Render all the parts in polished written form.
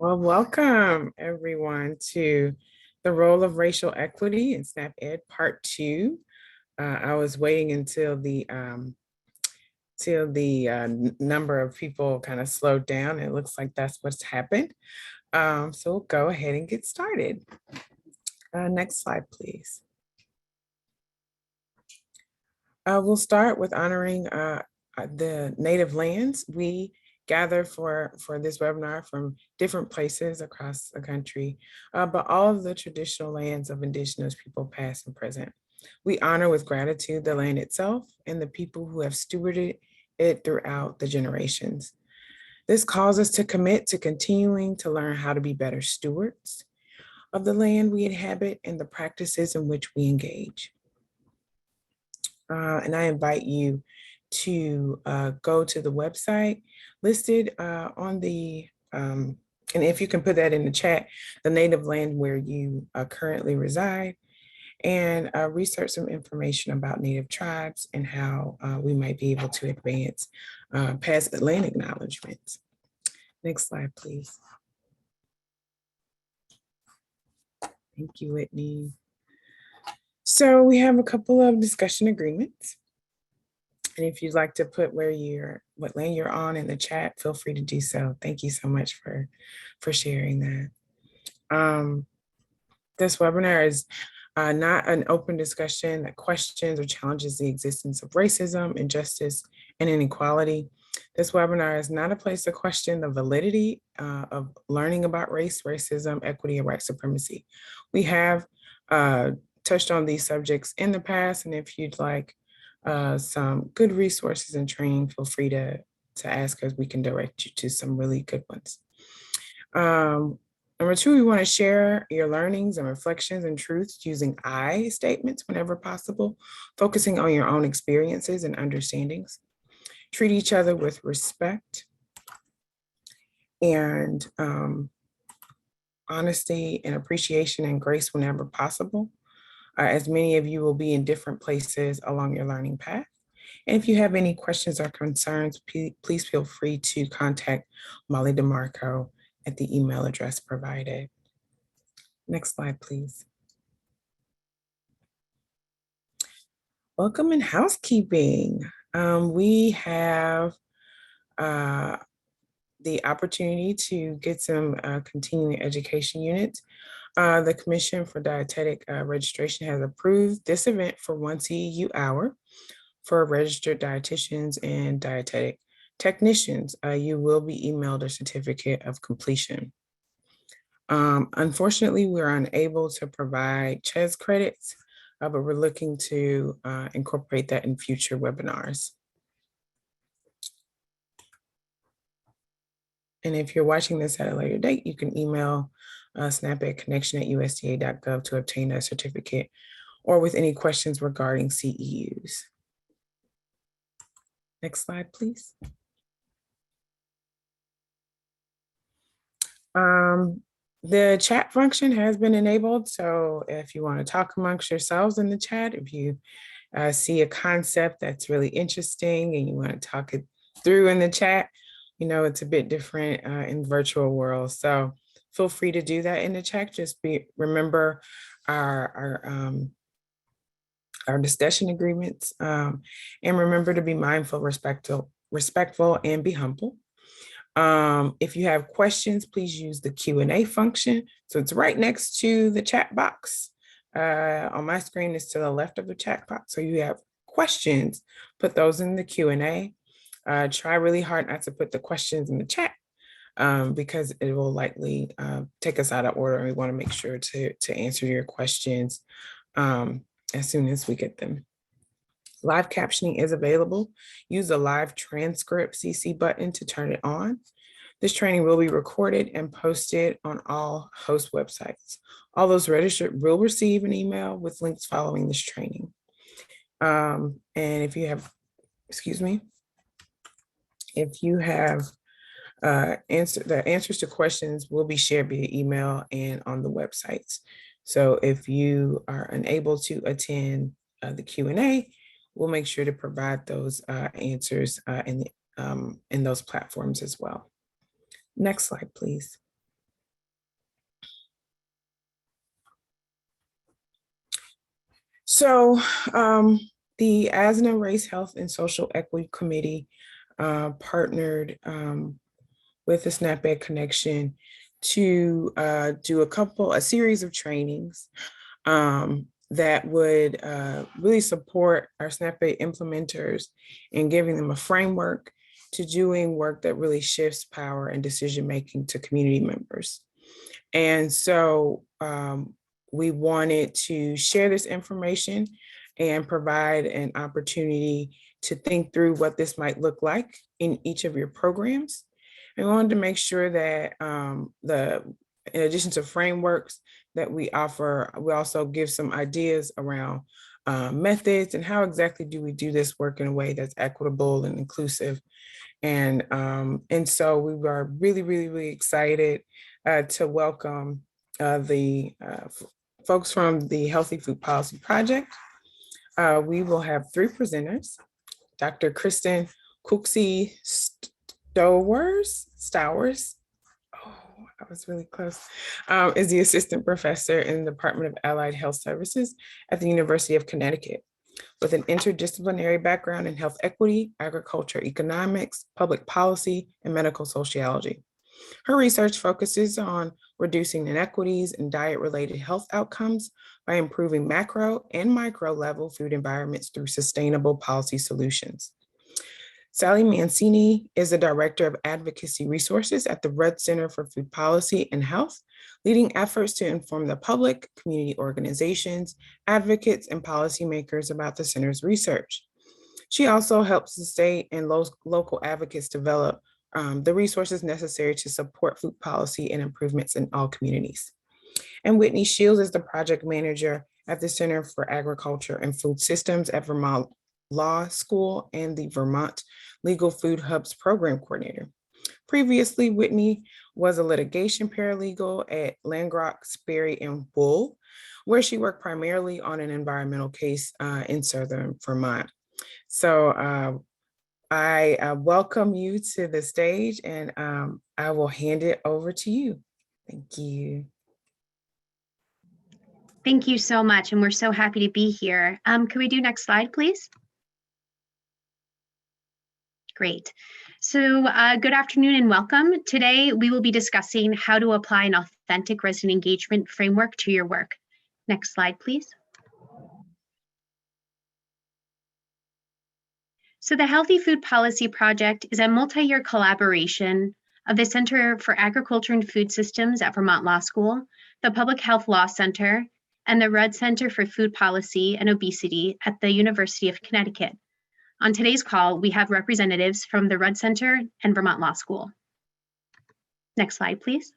Well, welcome everyone to the role of racial equity in SNAP Ed Part 2. I was waiting until the number of people kind of slowed down. It looks like that's what's happened. So we'll go ahead and get started. Next slide, please. We'll start with honoring the native lands. We gather for this webinar from different places across the country, but all of the traditional lands of Indigenous people, past and present. We honor with gratitude the land itself and the people who have stewarded it throughout the generations. This calls us to commit to continuing to learn how to be better stewards of the land we inhabit and the practices in which we engage. And I invite you to go to the website listed on the, and if you can put that in the chat, the native land where you currently reside, and research some information about Native tribes and how we might be able to advance past land acknowledgements. Next slide, please. Thank you, Whitney. So we have a couple of discussion agreements. And if you'd like to put what land you're on in the chat, feel free to do so. Thank you so much for sharing that. This webinar is not an open discussion that questions or challenges the existence of racism, injustice, and inequality. This webinar is not a place to question the validity of learning about race, racism, equity, and white supremacy. We have touched on these subjects in the past, and if you'd like some good resources and training, feel free to ask us. We can direct you to some really good ones. Number two, we want to share your learnings and reflections and truths using I statements whenever possible, focusing on your own experiences and understandings. Treat each other with respect and honesty and appreciation and grace whenever possible, as many of you will be in different places along your learning path. And if you have any questions or concerns, please feel free to contact Molly DeMarco at the email address provided. Next slide, please. Welcome and housekeeping. We have the opportunity to get some continuing education units. The Commission for Dietetic Registration has approved this event for 1 CEU hour for registered dietitians and dietetic technicians. You will be emailed a certificate of completion. Unfortunately, we're unable to provide CHES credits, but we're looking to incorporate that in future webinars. And if you're watching this at a later date, you can email snap@connection@usda.gov to obtain a certificate or with any questions regarding CEUs. Next slide, please. The chat function has been enabled. So if you want to talk amongst yourselves in the chat, if you see a concept that's really interesting and you want to talk it through in the chat, you know, it's a bit different in virtual world. So feel free to do that in the chat. Just remember our discussion agreements, and remember to be mindful, respectful, and be humble. If you have questions, please use the Q&A function. So it's right next to the chat box. On my screen, it's to the left of the chat box. So you have questions, put those in the Q&A. Try really hard not to put the questions in the chat because it will likely take us out of order, and we want to make sure to answer your questions as soon as we get them. Live captioning is available. Use the live transcript CC button to turn it on. This training will be recorded and posted on all host websites. All those registered will receive an email with links following this training. And if you have, if you have the answers to questions will be shared via email and on the websites. So if you are unable to attend the Q&A, we'll make sure to provide those answers in those platforms as well. Next slide, please. So the ASNNA Race, Health, and Social Equity Committee partnered with the SNAP-Ed Connection to do a series of trainings that would really support our SNAP-Ed implementers in giving them a framework to doing work that really shifts power and decision-making to community members. And so we wanted to share this information and provide an opportunity to think through what this might look like in each of your programs. And we wanted to make sure that in addition to frameworks that we offer, we also give some ideas around methods and how exactly do we do this work in a way that's equitable and inclusive. And so we were really excited to welcome the folks from the Healthy Food Policy Project. We will have 3 presenters. Dr. Kristen Cooksey Stowers. Oh, I was really close. Is the assistant professor in the Department of Allied Health Services at the University of Connecticut, with an interdisciplinary background in health equity, agriculture, economics, public policy, and medical sociology. Her research focuses on reducing inequities in diet-related health outcomes by improving macro and micro level food environments through sustainable policy solutions. Sally Mancini is the Director of Advocacy Resources at the Rudd Center for Food Policy and Health, leading efforts to inform the public, community organizations, advocates, and policymakers about the center's research. She also helps the state and local advocates develop the resources necessary to support food policy and improvements in all communities. And Whitney Shields is the project manager at the Center for Agriculture and Food Systems at Vermont Law School and the Vermont Legal Food Hubs program coordinator. Previously, Whitney was a litigation paralegal at Langrock, Sperry, and Wool, where she worked primarily on an environmental case in Southern Vermont. So I welcome you to the stage, and I will hand it over to you. Thank you. Thank you so much, and we're so happy to be here. Can we do next slide, please? Great. So good afternoon and welcome. Today, we will be discussing how to apply an authentic resident engagement framework to your work. Next slide, please. So the Healthy Food Policy Project is a multi-year collaboration of the Center for Agriculture and Food Systems at Vermont Law School, the Public Health Law Center, and the Rudd Center for Food Policy and Obesity at the University of Connecticut. On today's call, we have representatives from the Rudd Center and Vermont Law School. Next slide, please.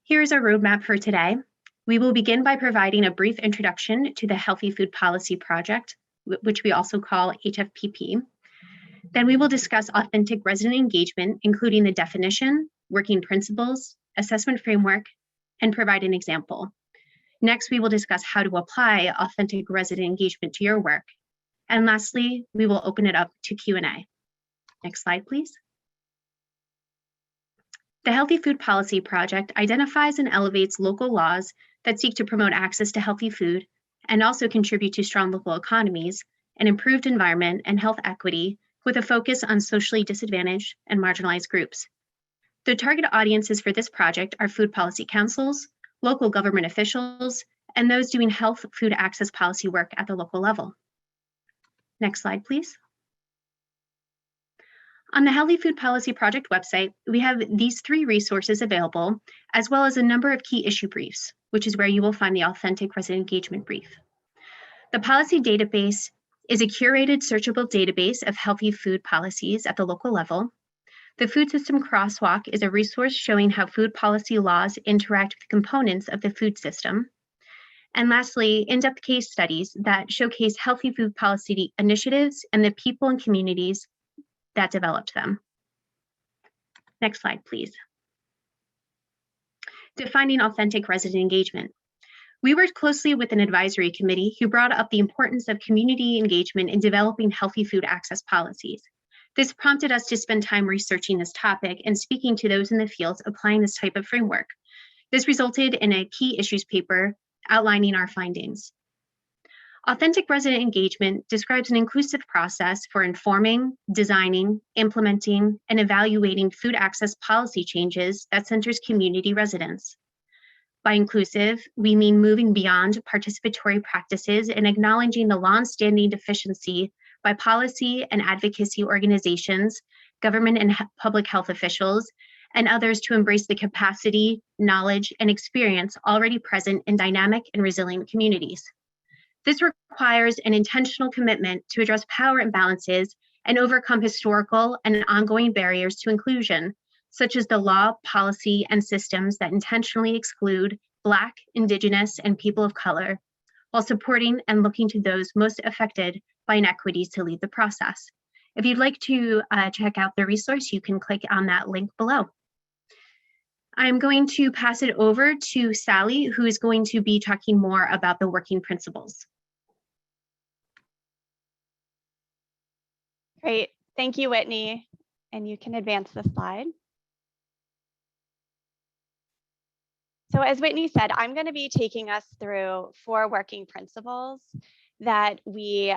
Here's our roadmap for today. We will begin by providing a brief introduction to the Healthy Food Policy Project, which we also call HFPP. Then we will discuss authentic resident engagement, including the definition, working principles, assessment framework, and provide an example. Next, we will discuss how to apply authentic resident engagement to your work. And lastly, we will open it up to Q&A. Next slide, please. The Healthy Food Policy Project identifies and elevates local laws that seek to promote access to healthy food and also contribute to strong local economies, an improved environment, and health equity with a focus on socially disadvantaged and marginalized groups. The target audiences for this project are food policy councils, local government officials, and those doing health food access policy work at the local level. Next slide, please. On the Healthy Food Policy Project website, we have these 3 resources available, as well as a number of key issue briefs, which is where you will find the authentic resident engagement brief. The policy database is a curated searchable database of healthy food policies at the local level. The Food System Crosswalk is a resource showing how food policy laws interact with components of the food system. And lastly, in-depth case studies that showcase healthy food policy initiatives and the people and communities that developed them. Next slide, please. Defining authentic resident engagement. We worked closely with an advisory committee who brought up the importance of community engagement in developing healthy food access policies. This prompted us to spend time researching this topic and speaking to those in the field applying this type of framework. This resulted in a key issues paper outlining our findings. Authentic resident engagement describes an inclusive process for informing, designing, implementing, and evaluating food access policy changes that centers community residents. By inclusive, we mean moving beyond participatory practices and acknowledging the longstanding deficiency by policy and advocacy organizations, government and public health officials, and others to embrace the capacity, knowledge, and experience already present in dynamic and resilient communities. This requires an intentional commitment to address power imbalances and overcome historical and ongoing barriers to inclusion, such as the law, policy, and systems that intentionally exclude Black, Indigenous, and people of color, while supporting and looking to those most affected by inequities to lead the process. If you'd like to check out the resource, you can click on that link below. I'm going to pass it over to Sally, who is going to be talking more about the working principles. Great, thank you, Whitney. And you can advance the slide. So as Whitney said, I'm going to be taking us through 4 working principles that we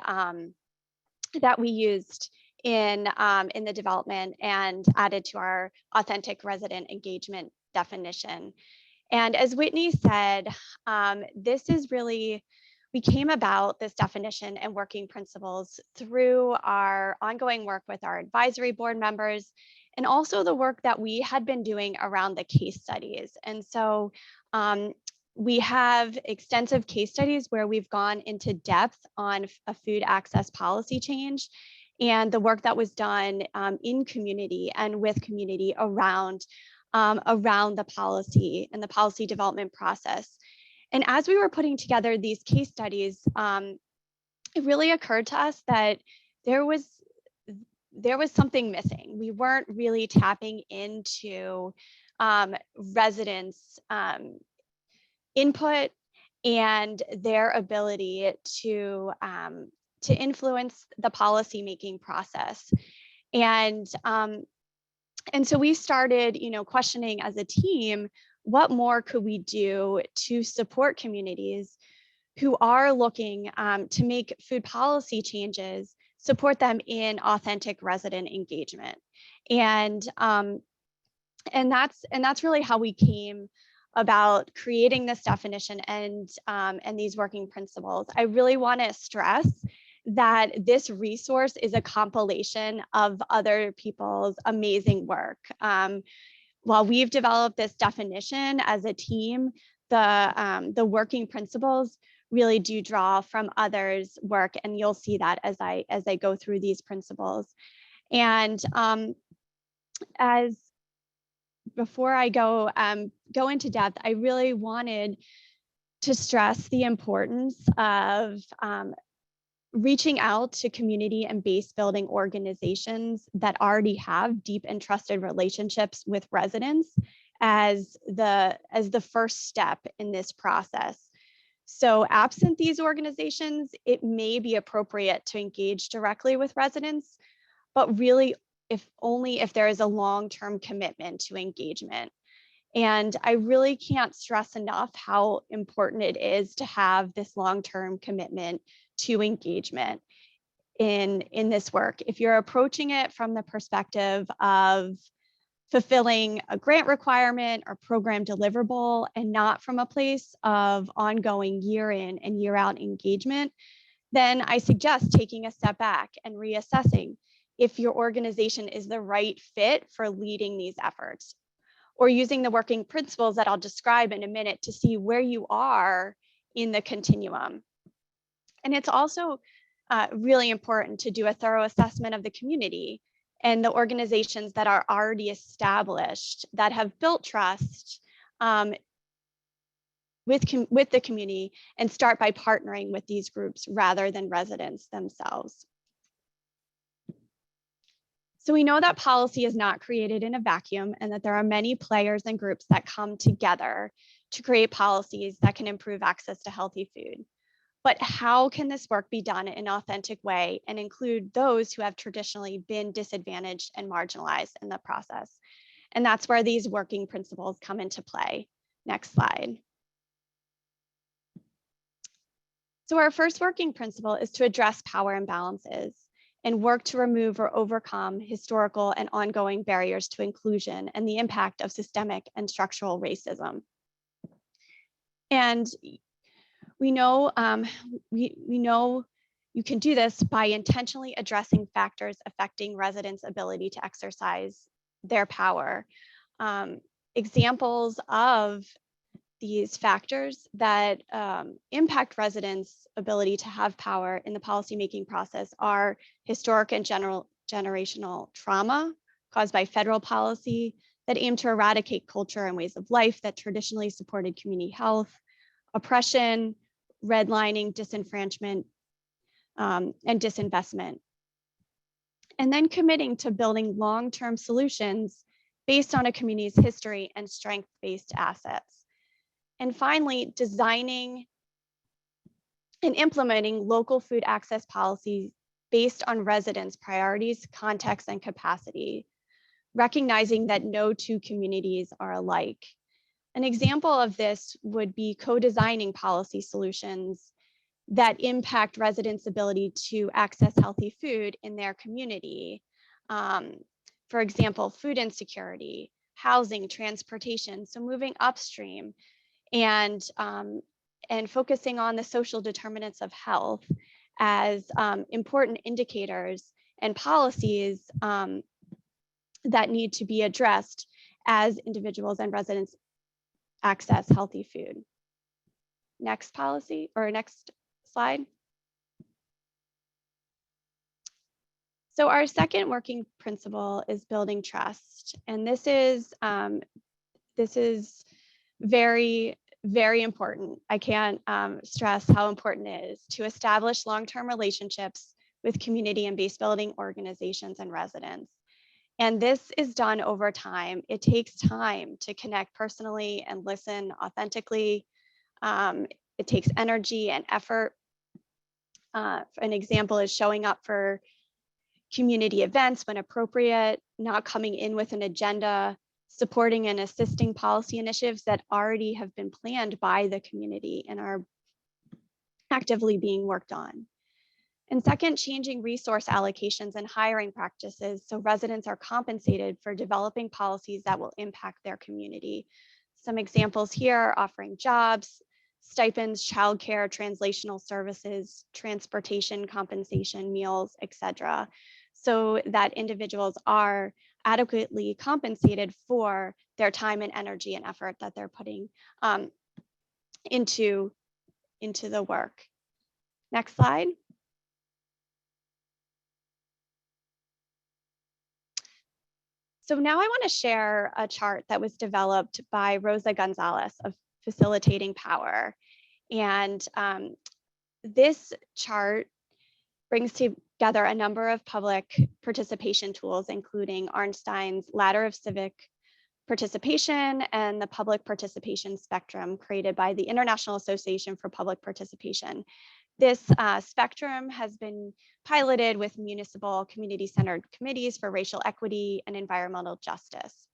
used in the development and added to our authentic resident engagement definition. And as Whitney said, we came about this definition and working principles through our ongoing work with our advisory board members and also the work that we had been doing around the case studies. And so we have extensive case studies where we've gone into depth on a food access policy change and the work that was done in community and with community around the policy and the policy development process. And as we were putting together these case studies, it really occurred to us that there was something missing. We weren't really tapping into residents' input and their ability to influence the policymaking process. And so we started, questioning as a team, what more could we do to support communities who are looking to make food policy changes, support them in authentic resident engagement? And that's really how we came about creating this definition and these working principles. I really want to stress that this resource is a compilation of other people's amazing work. While we've developed this definition as a team, the working principles really do draw from others' work, and you'll see that as I go through these principles. And before I go into depth, I really wanted to stress the importance of reaching out to community and base building organizations that already have deep and trusted relationships with residents as the first step in this process. So absent these organizations, it may be appropriate to engage directly with residents, but really only if there is a long-term commitment to engagement. And I really can't stress enough how important it is to have this long-term commitment to engagement in this work. If you're approaching it from the perspective of fulfilling a grant requirement or program deliverable and not from a place of ongoing year in and year out engagement, then I suggest taking a step back and reassessing if your organization is the right fit for leading these efforts, or using the working principles that I'll describe in a minute to see where you are in the continuum. And it's also really important to do a thorough assessment of the community and the organizations that are already established, that have built trust with the community, and start by partnering with these groups rather than residents themselves. So we know that policy is not created in a vacuum and that there are many players and groups that come together to create policies that can improve access to healthy food. But how can this work be done in an authentic way and include those who have traditionally been disadvantaged and marginalized in the process? And that's where these working principles come into play. Next slide. So our first working principle is to address power imbalances and work to remove or overcome historical and ongoing barriers to inclusion and the impact of systemic and structural racism. And we know you can do this by intentionally addressing factors affecting residents' ability to exercise their power. Examples of these factors that impact residents' ability to have power in the policymaking process are historic and generational trauma caused by federal policy that aim to eradicate culture and ways of life that traditionally supported community health, oppression, redlining, disenfranchisement, and disinvestment. And then committing to building long-term solutions based on a community's history and strength-based assets. And finally, designing and implementing local food access policies based on residents' priorities, context, and capacity, recognizing that no two communities are alike. An example of this would be co-designing policy solutions that impact residents' ability to access healthy food in their community. For example, food insecurity, housing, transportation, so moving upstream, and focusing on the social determinants of health as important indicators and policies that need to be addressed as individuals and residents access healthy food. Next policy or next slide. So our second working principle is building trust, and this is very, very important. I can't stress how important it is to establish long-term relationships with community and base building organizations and residents. And this is done over time. It takes time to connect personally and listen authentically. It takes energy and effort. An example is showing up for community events when appropriate, not coming in with an agenda, supporting and assisting policy initiatives that already have been planned by the community and are actively being worked on. And second, changing resource allocations and hiring practices so residents are compensated for developing policies that will impact their community. Some examples here are offering jobs, stipends, childcare, translational services, transportation compensation, meals, etc., so that individuals are adequately compensated for their time and energy and effort that they're putting into the work. Next slide. So now I want to share a chart that was developed by Rosa Gonzalez of Facilitating Power. And this chart brings together a number of public participation tools, including Arnstein's Ladder of Civic Participation and the Public Participation Spectrum created by the International Association for Public Participation. This spectrum has been piloted with municipal community-centered committees for racial equity and environmental justice.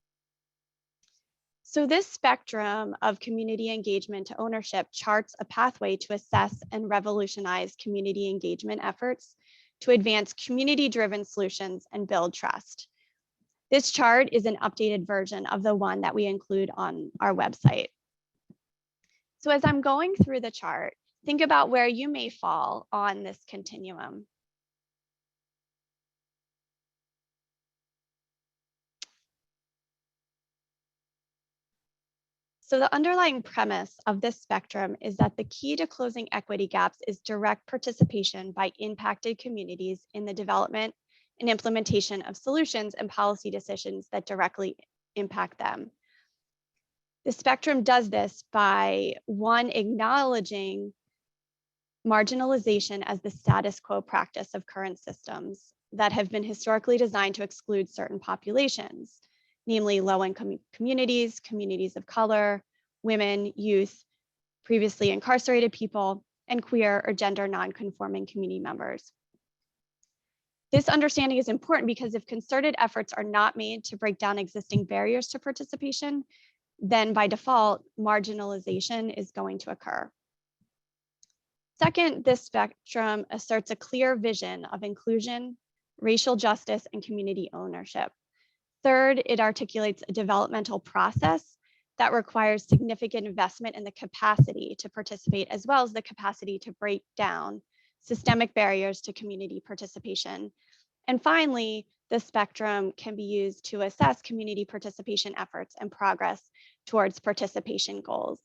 So this spectrum of community engagement to ownership charts a pathway to assess and revolutionize community engagement efforts to advance community-driven solutions and build trust. This chart is an updated version of the one that we include on our website. So as I'm going through the chart, think about where you may fall on this continuum. So the underlying premise of this spectrum is that the key to closing equity gaps is direct participation by impacted communities in the development and implementation of solutions and policy decisions that directly impact them. The spectrum does this by, one, acknowledging marginalization as the status quo practice of current systems that have been historically designed to exclude certain populations, namely low-income communities, communities of color, women, youth, previously incarcerated people, and queer or gender non-conforming community members. This understanding is important because if concerted efforts are not made to break down existing barriers to participation, then by default, marginalization is going to occur. Second, this spectrum asserts a clear vision of inclusion, racial justice, and community ownership. Third, it articulates a developmental process that requires significant investment in the capacity to participate, as well as the capacity to break down systemic barriers to community participation. And finally, the spectrum can be used to assess community participation efforts and progress towards participation goals.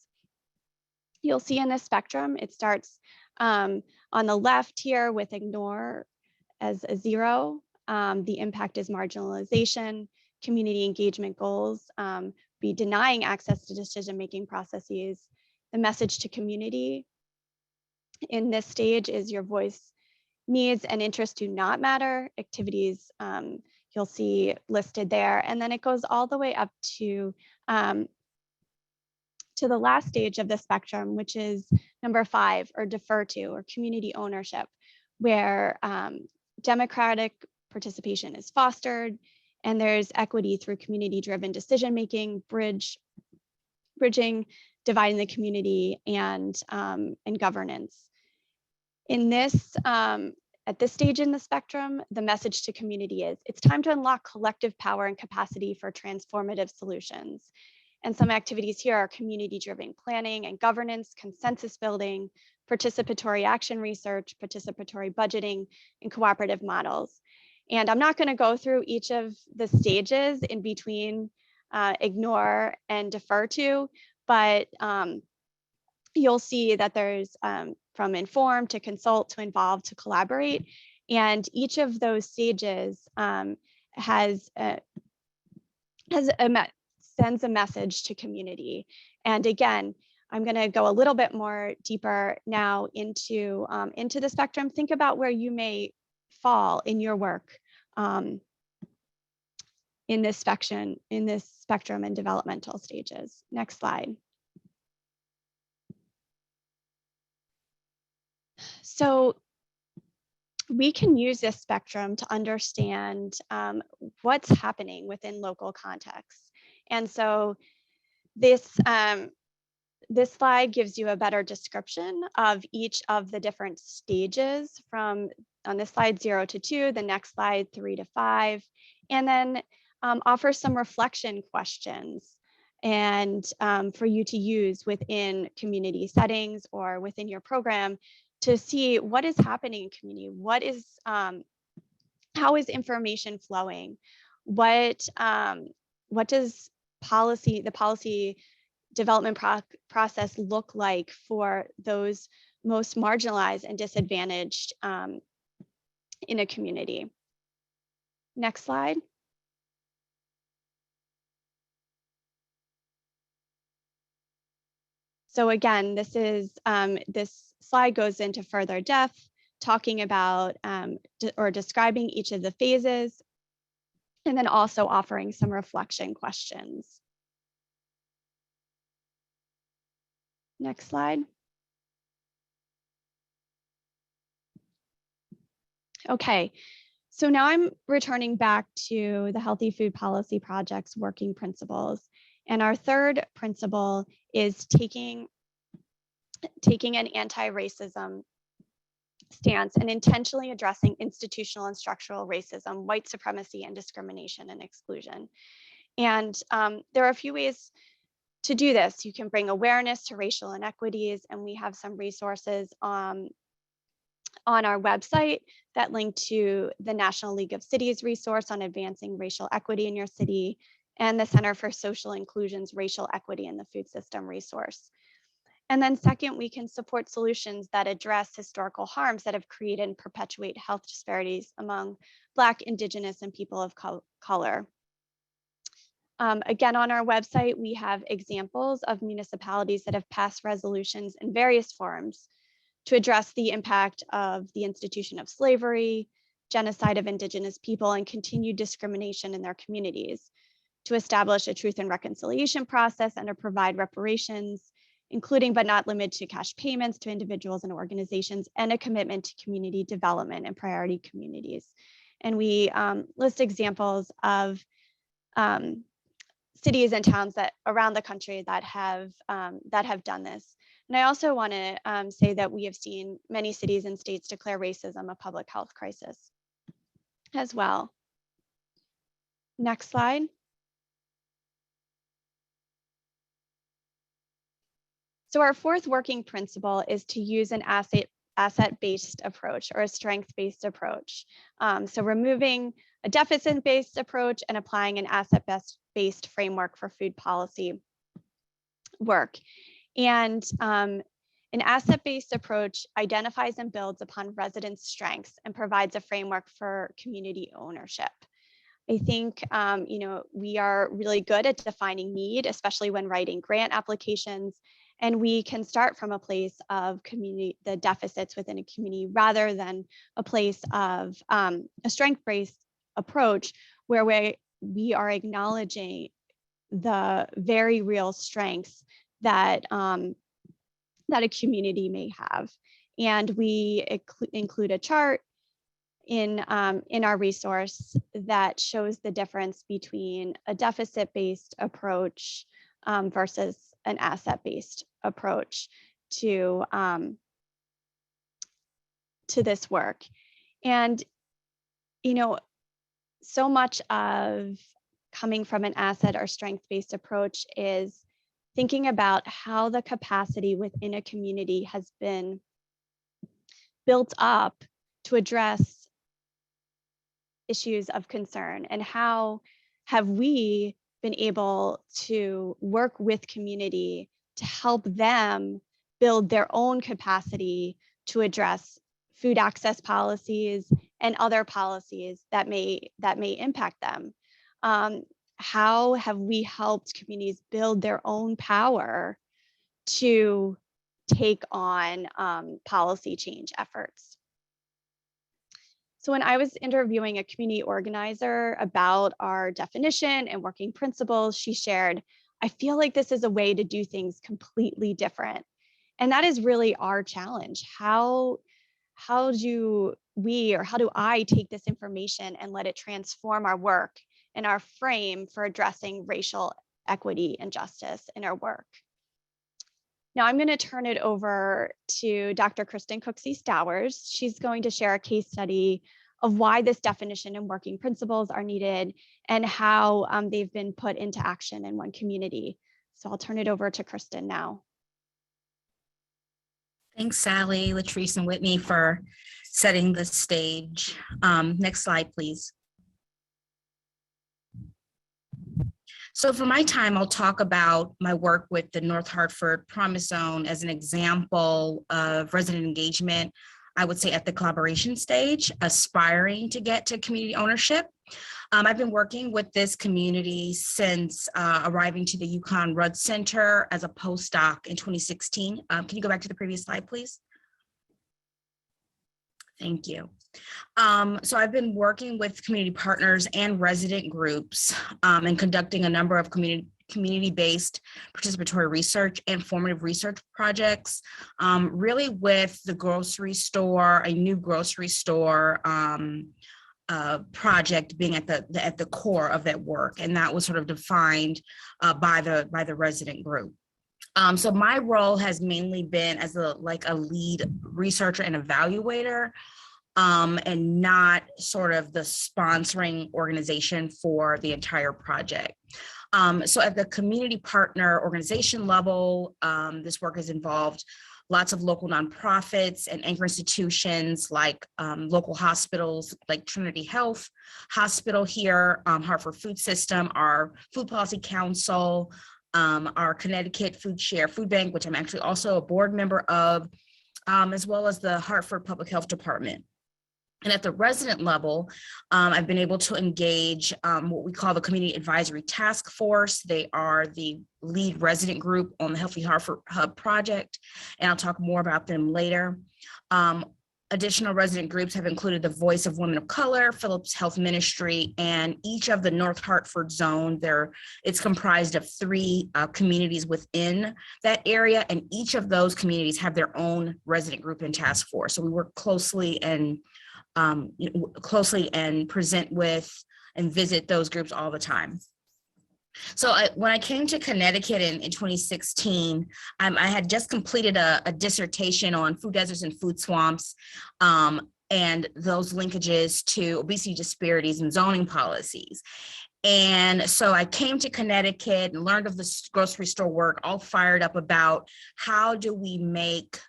You'll see in this spectrum, it starts on the left here with ignore as a 0. The impact is marginalization, community engagement goals, be denying access to decision-making processes. The message to community in this stage is your voice, needs, and interests do not matter. Activities you'll see listed there. And then it goes all the way up to the last stage of the spectrum, which is number 5, or defer to, or community ownership, where democratic participation is fostered, and there's equity through community-driven decision-making, bridging, dividing the community, and governance. In this, at this stage in the spectrum, the message to community is, it's time to unlock collective power and capacity for transformative solutions. And some activities here are community-driven planning and governance, consensus building, participatory action research, participatory budgeting, and cooperative models. And I'm not going to go through each of the stages in between ignore and defer to, but you'll see that there's from inform to consult to involve to collaborate. And each of those stages sends a message to community. And again, I'm going to go a little bit more deeper now into the spectrum. Think about where you may fall in your work in this spectrum and developmental stages. Next slide. So we can use this spectrum to understand what's happening within local contexts. And so this slide gives you a better description of each of the different stages from, on this slide, 0 to 2, the next slide, 3 to 5, and then offers some reflection questions and for you to use within community settings or within your program to see what is happening in community, what is, how is information flowing, what does the policy development process look like for those most marginalized and disadvantaged in a community. Next slide. So again, this slide goes into further depth, talking about or describing each of the phases, and then also offering some reflection questions. Next slide. Okay, so now I'm returning back to the Healthy Food Policy Project's working principles. And our third principle is taking an anti-racism stance and intentionally addressing institutional and structural racism, white supremacy, and discrimination and exclusion. And there are a few ways to do this. You can bring awareness to racial inequities, and we have some resources on our website that link to the National League of Cities resource on advancing racial equity in your city, and the Center for Social Inclusion's Racial Equity in the Food System resource. And then second, we can support solutions that address historical harms that have created and perpetuate health disparities among Black, Indigenous, and people of color. Again, on our website, we have examples of municipalities that have passed resolutions in various forms to address the impact of the institution of slavery, genocide of Indigenous people, and continued discrimination in their communities, to establish a truth and reconciliation process and to provide reparations, including but not limited to cash payments to individuals and organizations, and a commitment to community development and priority communities. And we list examples of cities and towns that around the country that have done this. And I also want to say that we have seen many cities and states declare racism a public health crisis as well. Next slide. So our fourth working principle is to use an asset-based approach or a strength-based approach. So removing a deficit-based approach and applying an asset-based framework for food policy work. And an asset-based approach identifies and builds upon residents' strengths and provides a framework for community ownership. I think we are really good at defining need, especially when writing grant applications. And we can start from a place of the deficits within a community rather than a place of a strength-based approach where we are acknowledging the very real strengths that that a community may have. And we include a chart in our resource that shows the difference between a deficit-based approach versus an asset-based approach to this work. And so much of coming from an asset or strength-based approach is thinking about how the capacity within a community has been built up to address issues of concern, and how have we been able to work with community to help them build their own capacity to address food access policies and other policies that may impact them. How have we helped communities build their own power to take on policy change efforts? So when I was interviewing a community organizer about our definition and working principles, she shared, I feel like this is a way to do things completely different. And that is really our challenge. How do I take this information and let it transform our work and our frame for addressing racial equity and justice in our work? Now I'm going to turn it over to Dr. Kristen Cooksey Stowers. She's going to share a case study of why this definition and working principles are needed and how they've been put into action in one community. So I'll turn it over to Kristen now. Thanks, Sally, Latrice, and Whitney for setting the stage. Next slide, please. So for my time, I'll talk about my work with the North Hartford Promise Zone as an example of resident engagement, I would say at the collaboration stage, aspiring to get to community ownership. I've been working with this community since arriving to the Yukon Rudd Center as a postdoc in 2016. Can you go back to the previous slide, please? Thank you. So I've been working with community partners and resident groups and conducting a number of community-based participatory research and formative research projects, really with the grocery store, a new grocery store project being at the core of that work, and that was sort of defined by the resident group. So my role has mainly been as a lead researcher and evaluator, and not sort of the sponsoring organization for the entire project. So at the community partner organization level, this work has involved lots of local nonprofits and anchor institutions like local hospitals like Trinity Health Hospital here, Hartford Food System, our Food Policy Council, our Connecticut Food Share Food Bank, which I'm actually also a board member of, as well as the Hartford Public Health Department. And at the resident level, I've been able to engage what we call the Community Advisory Task Force. They are the lead resident group on the Healthy Hartford Hub project, and I'll talk more about them later. Additional resident groups have included the Voice of Women of Color, Phillips Health Ministry, and each of the North Hartford zone. It's comprised of 3 communities within that area, and each of those communities have their own resident group and task force. So we work closely and present with and visit those groups all the time. So when I came to Connecticut in 2016, I had just completed a dissertation on food deserts and food swamps, and those linkages to obesity disparities and zoning policies. And so I came to Connecticut and learned of this grocery store work, all fired up about how do we make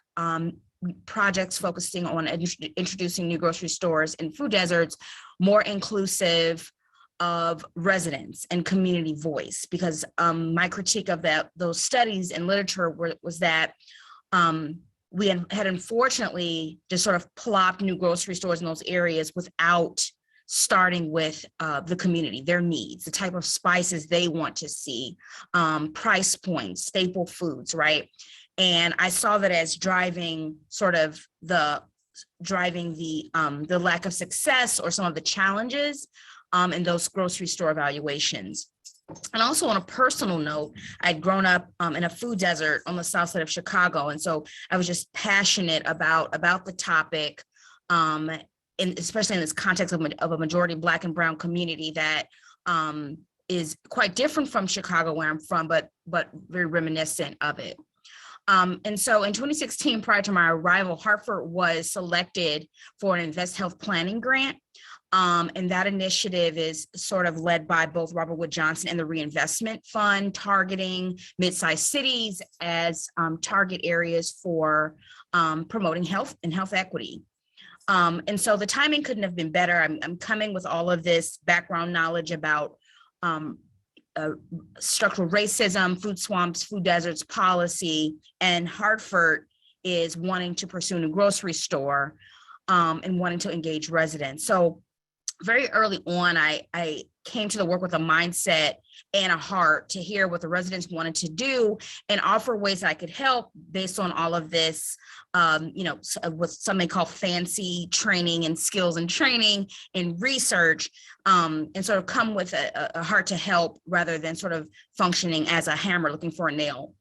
projects focusing on introducing new grocery stores and food deserts more inclusive of residents and community voice, because my critique of those studies and literature was that we had unfortunately just sort of plopped new grocery stores in those areas without starting with the community, their needs, the type of spices they want to see, price points, staple foods, right? And I saw that as driving the lack of success or some of the challenges in those grocery store evaluations. And also on a personal note, I'd grown up in a food desert on the south side of Chicago. And so I was just passionate about the topic, especially in this context of a majority Black and Brown community that is quite different from Chicago, where I'm from, but very reminiscent of it. And so in 2016, prior to my arrival, Hartford was selected for an Invest Health Planning grant. And that initiative is sort of led by both Robert Wood Johnson and the Reinvestment Fund, targeting mid-sized cities as target areas for promoting health and health equity. And so the timing couldn't have been better. I'm coming with all of this background knowledge about structural racism, food swamps, food deserts policy, and Hartford is wanting to pursue a new grocery store and wanting to engage residents. So very early on, I came to the work with a mindset and a heart to hear what the residents wanted to do and offer ways that I could help based on all of this, what some may call fancy training and skills and training and research, and sort of come with a heart to help rather than sort of functioning as a hammer looking for a nail.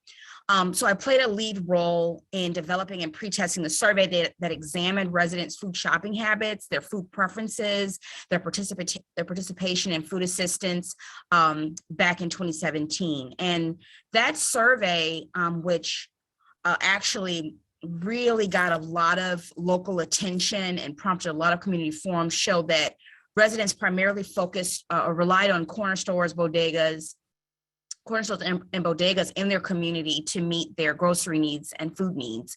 So I played a lead role in developing and pre-testing the survey that examined residents' food shopping habits, their food preferences, their participation in food assistance back in 2017. And that survey, which actually really got a lot of local attention and prompted a lot of community forums, showed that residents primarily focused or relied on corner stores and bodegas in their community to meet their grocery needs and food needs.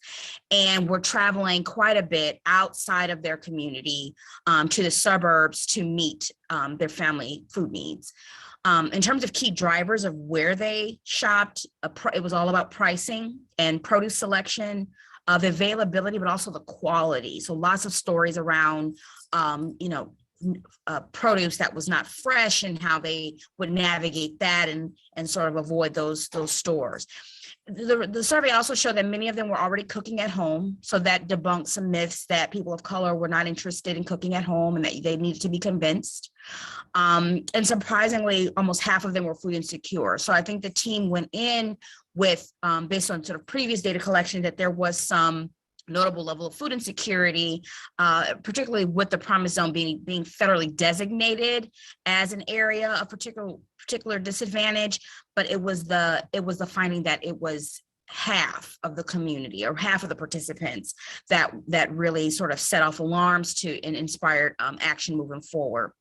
And we're traveling quite a bit outside of their community to the suburbs to meet their family food needs. In terms of key drivers of where they shopped, it was all about pricing and produce selection, the availability, but also the quality. So lots of stories around, produce that was not fresh and how they would navigate that and sort of avoid those stores. The survey also showed that many of them were already cooking at home. So that debunked some myths that people of color were not interested in cooking at home and that they needed to be convinced. And surprisingly, almost half of them were food insecure. So I think the team went in with, based on sort of previous data collection, that there was some notable level of food insecurity, particularly with the Promise Zone being federally designated as an area of particular disadvantage. But it was the finding that it was half of the community or half of the participants that really sort of set off alarms and inspired action moving forward.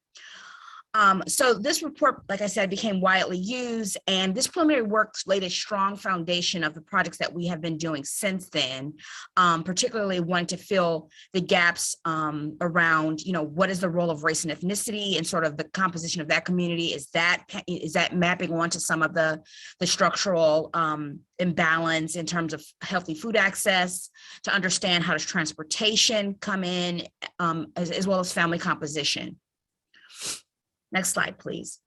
So this report, like I said, became widely used, and this preliminary work laid a strong foundation of the projects that we have been doing since then, particularly wanting to fill the gaps around, what is the role of race and ethnicity and sort of the composition of that community? Is that mapping onto some of the structural imbalance in terms of healthy food access, to understand how does transportation come in, as well as family composition. Next slide, please.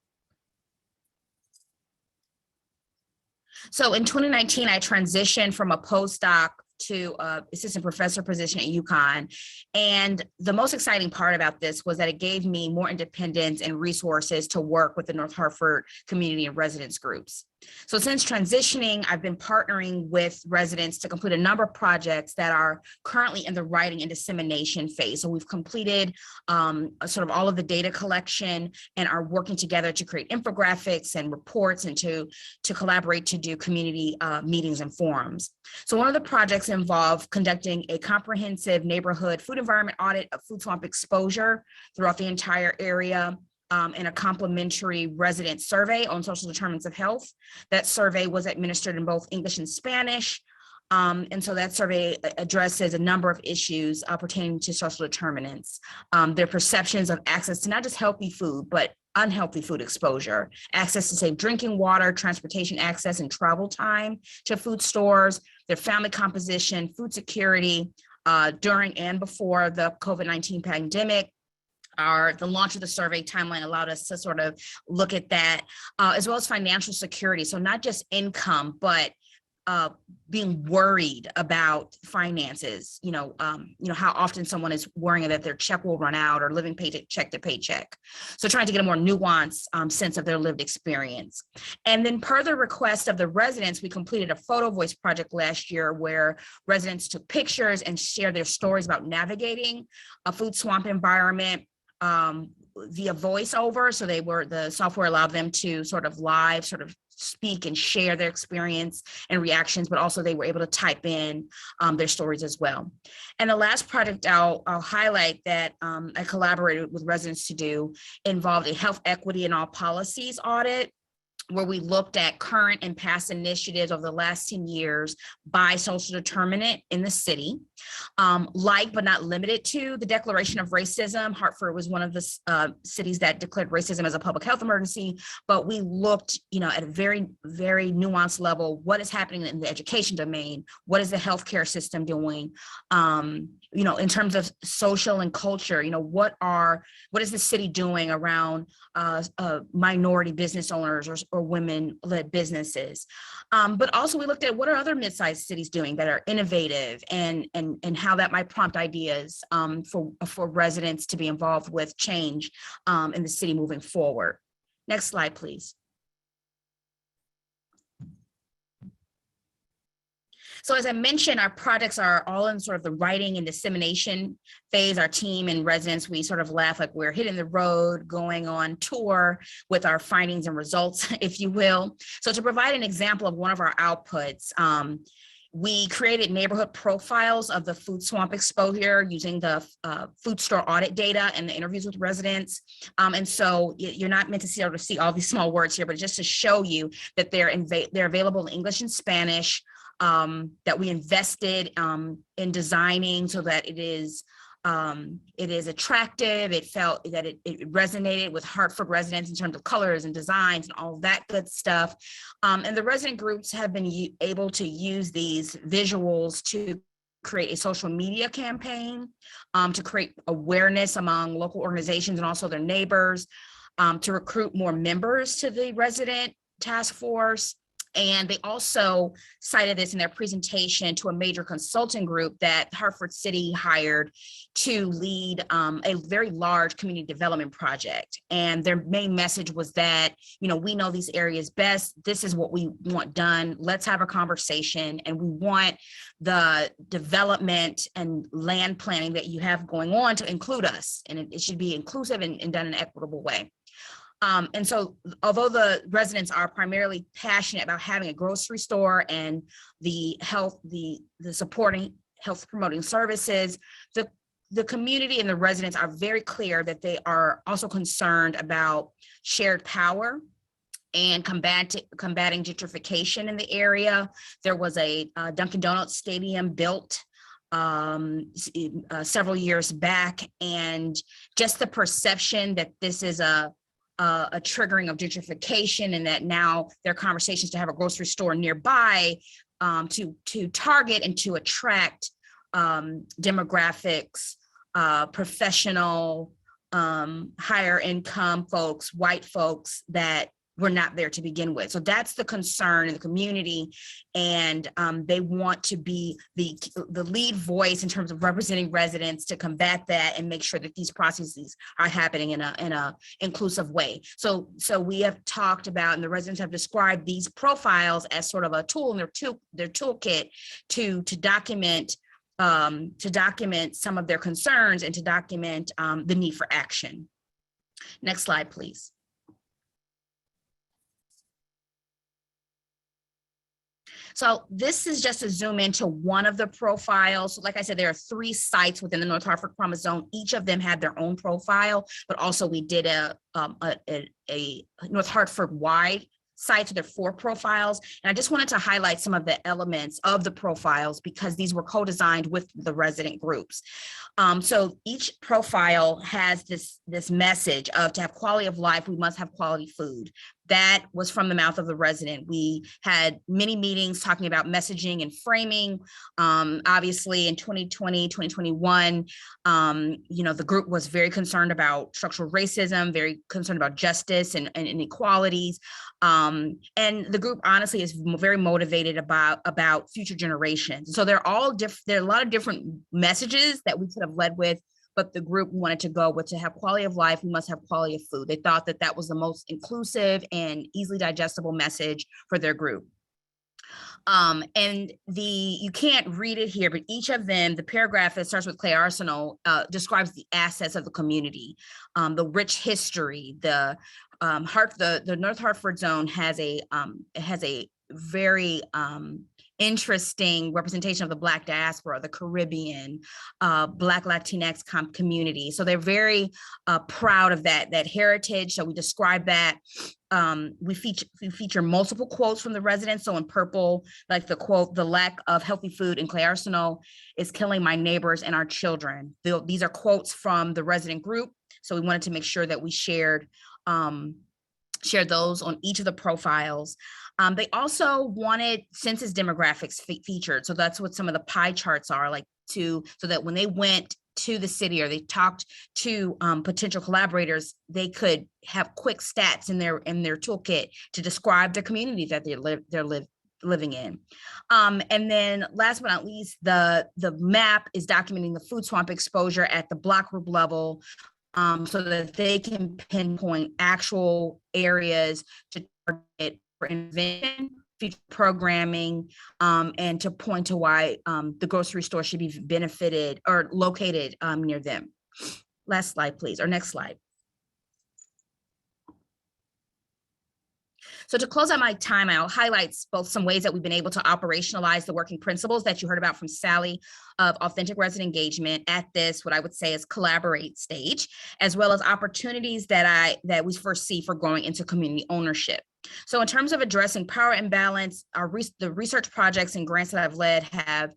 So in 2019, I transitioned from a postdoc to an assistant professor position at UConn. And the most exciting part about this was that it gave me more independence and resources to work with the North Hartford community and residents groups. So since transitioning, I've been partnering with residents to complete a number of projects that are currently in the writing and dissemination phase. So we've completed sort of all of the data collection and are working together to create infographics and reports and to collaborate to do community meetings and forums. So one of the projects involved conducting a comprehensive neighborhood food environment audit of food swamp exposure throughout the entire area, and a complimentary resident survey on social determinants of health. That survey was administered in both English and Spanish. And so that survey addresses a number of issues pertaining to social determinants, their perceptions of access to not just healthy food, but unhealthy food exposure, access to safe drinking water, transportation access and travel time to food stores, their family composition, food security during and before the COVID-19 pandemic. The launch of the survey timeline allowed us to sort of look at that, as well as financial security. So not just income, but being worried about finances, how often someone is worrying that their check will run out or living paycheck to paycheck. So trying to get a more nuanced sense of their lived experience. And then per the request of the residents, we completed a photo voice project last year where residents took pictures and shared their stories about navigating a food swamp environment via voiceover. So the software allowed them to sort of speak and share their experience and reactions, but also they were able to type in their stories as well. And the last project I'll highlight that I collaborated with residents to do involved a health equity in all policies audit, where we looked at current and past initiatives over the last 10 years by social determinant in the city. Like, but not limited to, the declaration of racism. Hartford was one of the cities that declared racism as a public health emergency, but we looked, at a very, very nuanced level, what is happening in the education domain? What is the healthcare system doing? In terms of social and culture, what is the city doing around minority business owners or women-led businesses? But also we looked at what are other mid-sized cities doing that are innovative and how that might prompt ideas for residents to be involved with change in the city moving forward. Next slide, please. So as I mentioned, our projects are all in sort of the writing and dissemination phase. Our team and residents, we sort of laugh like we're hitting the road, going on tour with our findings and results, if you will. So to provide an example of one of our outputs, we created neighborhood profiles of the food swamp exposure using the food store audit data and the interviews with residents. And so you're not meant to see all these small words here, but just to show you that they're available in English and Spanish. That we invested in designing so that it is attractive. It felt that it resonated with Hartford residents in terms of colors and designs and all that good stuff. And the resident groups have been able to use these visuals to create a social media campaign, to create awareness among local organizations and also their neighbors, to recruit more members to the resident task force. And they also cited this in their presentation to a major consulting group that Hartford City hired to lead a very large community development project. And their main message was that, we know these areas best. This is what we want done. Let's have a conversation. And we want the development and land planning that you have going on to include us. And it should be inclusive and done in an equitable way. And so although the residents are primarily passionate about having a grocery store and the supporting health promoting services, the community and the residents are very clear that they are also concerned about shared power and combating gentrification in the area. There was a Dunkin' Donuts stadium built several years back, and just the perception that this is a triggering of gentrification, and that now there are conversations to have a grocery store nearby to target and to attract demographics, professional, higher income folks, white folks that were not there to begin with. So that's the concern in the community. And they want to be the lead voice in terms of representing residents to combat that and make sure that these processes are happening in a inclusive way. So we have talked about, and the residents have described these profiles as sort of a tool in their toolkit to document some of their concerns and to document the need for action. Next slide, please. So this is just a zoom into one of the profiles. So like I said, there are 3 sites within the North Hartford Promise Zone. Each of them had their own profile, but also we did a North Hartford wide site, so there are 4 profiles. And I just wanted to highlight some of the elements of the profiles because these were co-designed with the resident groups. So each profile has this message of, to have quality of life, we must have quality food. That was from the mouth of the resident. We had many meetings talking about messaging and framing. Obviously in 2020, 2021, the group was very concerned about structural racism, very concerned about justice and inequalities. And the group honestly is very motivated about future generations. So there are a lot of different messages that we could have led with, but the group wanted to go with, to have quality of life, we must have quality of food. They thought that that was the most inclusive and easily digestible message for their group. And you can't read it here, but each of them, the paragraph that starts with Clay Arsenal describes the assets of the community, the rich history. The North Hartford Zone has a very interesting representation of the Black diaspora, the Caribbean, Black Latinx community. So they're very proud of that heritage. So we describe that. We feature multiple quotes from the residents. So in purple, like the quote, "The lack of healthy food in Clay Arsenal is killing my neighbors and our children." These are quotes from the resident group. So we wanted to make sure that we shared those on each of the profiles. They also wanted census demographics featured. So that's what some of the pie charts are, so that when they went to the city or they talked to potential collaborators, they could have quick stats in their toolkit to describe the community that they're living in. And then last but not least, the map is documenting the food swamp exposure at the block group level, so that they can pinpoint actual areas to target for intervention, future programming, and to point to why the grocery store should be benefited or located near them. Last slide, please, or next slide. So to close out my time, I'll highlight both some ways that we've been able to operationalize the working principles that you heard about from Sally of authentic resident engagement at this, what I would say is collaborate stage, as well as opportunities that we foresee for growing into community ownership. So in terms of addressing power imbalance, the research projects and grants that I've led have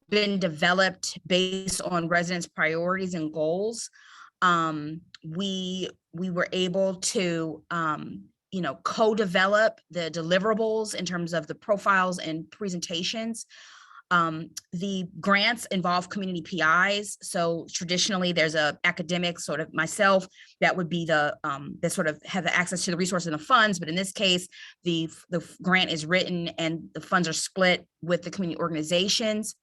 been developed based on residents' priorities and goals. We were able to co-develop the deliverables in terms of the profiles and presentations. The grants involve community PIs. So traditionally there's a academic, sort of myself, that would be that sort of have the access to the resources and the funds. But in this case, the grant is written and the funds are split with the community organizations.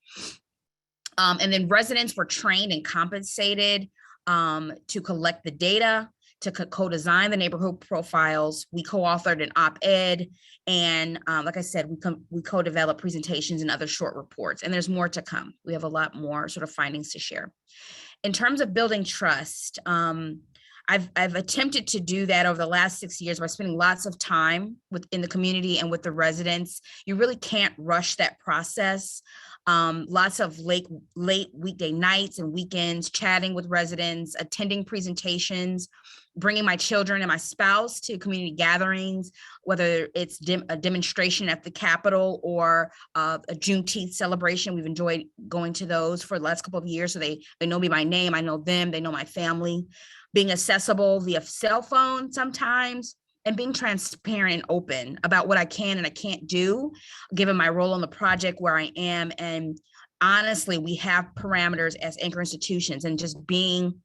And then residents were trained and compensated to collect the data, to co-design the neighborhood profiles. We co-authored an op-ed, and like I said, we co-developed presentations and other short reports, and there's more to come. We have a lot more sort of findings to share. In terms of building trust, I've attempted to do that over the last 6 years by spending lots of time within the community and with the residents. You really can't rush that process. Lots of late weekday nights and weekends, chatting with residents, attending presentations, bringing my children and my spouse to community gatherings, whether it's a demonstration at the Capitol or a Juneteenth celebration. We've enjoyed going to those for the last couple of years. So they know me by name, I know them, they know my family. Being accessible via cell phone sometimes, and being transparent and open about what I can and I can't do, given my role on the project where I am. And honestly, we have parameters as anchor institutions, and just being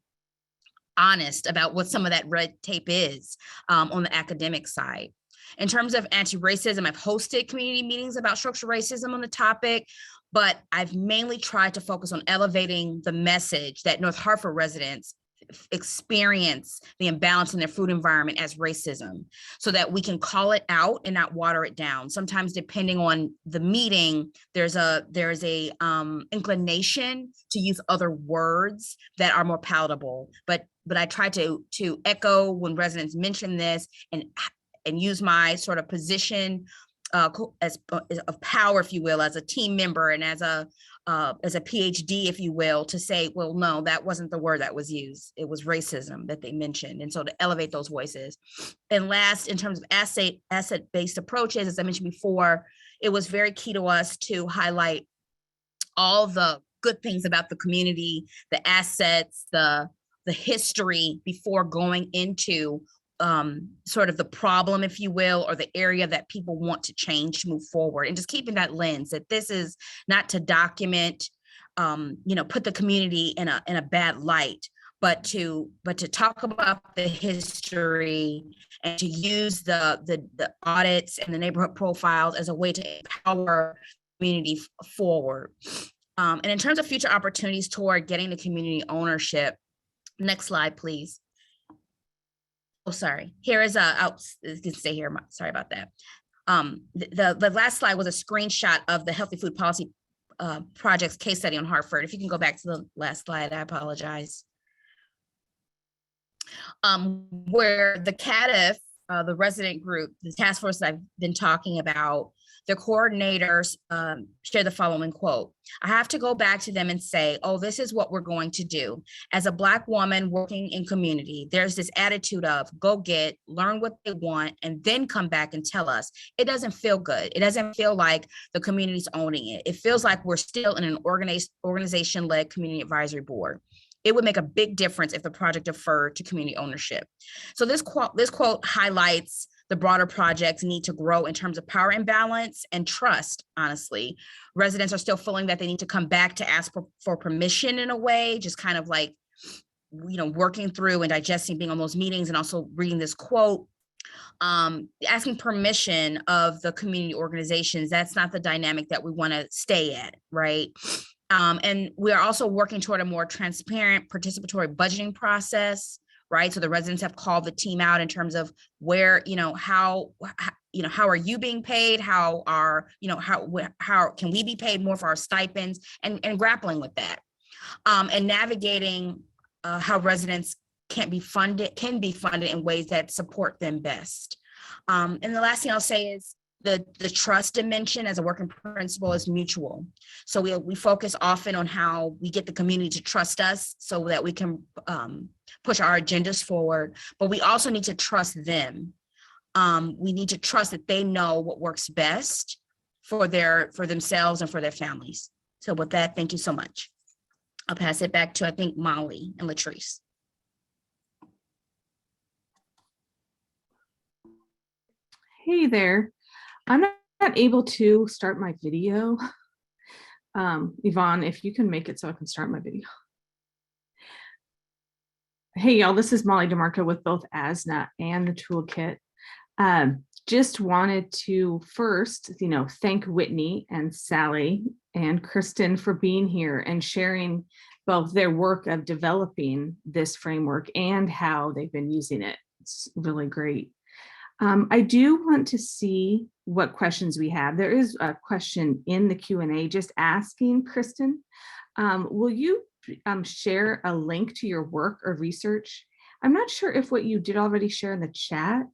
honest about what some of that red tape is on the academic side. In terms of anti-racism, I've hosted community meetings about structural racism on the topic, but I've mainly tried to focus on elevating the message that North Hartford residents experience the imbalance in their food environment as racism, so that we can call it out and not water it down. Sometimes, depending on the meeting, there's a inclination to use other words that are more palatable. But I try to echo when residents mention this and use my sort of position as of power, if you will, as a team member and as a PhD, if you will, to say, well, no, that wasn't the word that was used. It was racism that they mentioned. And so to elevate those voices. And last, in terms of asset-based approaches, as I mentioned before, it was very key to us to highlight all the good things about the community, the assets, the history before going into sort of the problem, if you will, or the area that people want to change to move forward, and just keeping that lens that this is not to document, put the community in a bad light, but to talk about the history and to use the audits and the neighborhood profiles as a way to empower community forward. And in terms of future opportunities toward getting the community ownership, next slide, please. Oh, sorry. Here is you can stay here. Sorry about that. The last slide was a screenshot of the Healthy Food Policy Project's case study on Hartford. If you can go back to the last slide, I apologize. Where the CADF, the resident group, the task force that I've been talking about, the coordinators share the following quote: "I have to go back to them and say, oh, this is what we're going to do. As a Black woman working in community, there's this attitude of go get, learn what they want, and then come back and tell us. It doesn't feel good. It doesn't feel like the community's owning it. It feels like we're still in an organization-led community advisory board. It would make a big difference if the project deferred to community ownership." So this quote highlights the broader projects need to grow in terms of power imbalance and trust, honestly. Residents are still feeling that they need to come back to ask for permission in a way, just kind of like, working through and digesting being on those meetings and also reading this quote. Asking permission of the community organizations, that's not the dynamic that we want to stay at, right? And we are also working toward a more transparent participatory budgeting process, right? So the residents have called the team out in terms of where, how are you being paid? How can we be paid more for our stipends, and grappling with that, and navigating how residents can be funded in ways that support them best. And the last thing I'll say is the trust dimension as a working principle is mutual. So we focus often on how we get the community to trust us so that we can push our agendas forward, but we also need to trust them. We need to trust that they know what works best for themselves and for their families. So with that, thank you so much. I'll pass it back to, I think, Molly and Latrice. Hey there. I'm not able to start my video. Yvonne, if you can make it so I can start my video. Hey, y'all, this is Molly DeMarco with both ASNNA and the Toolkit. Just wanted to first, thank Whitney and Sally and Kristen for being here and sharing both their work of developing this framework and how they've been using it. It's really great. I do want to see what questions we have. There is a question in the Q&A just asking, Kristen, will you share a link to your work or research? I'm not sure if what you did already share in the chat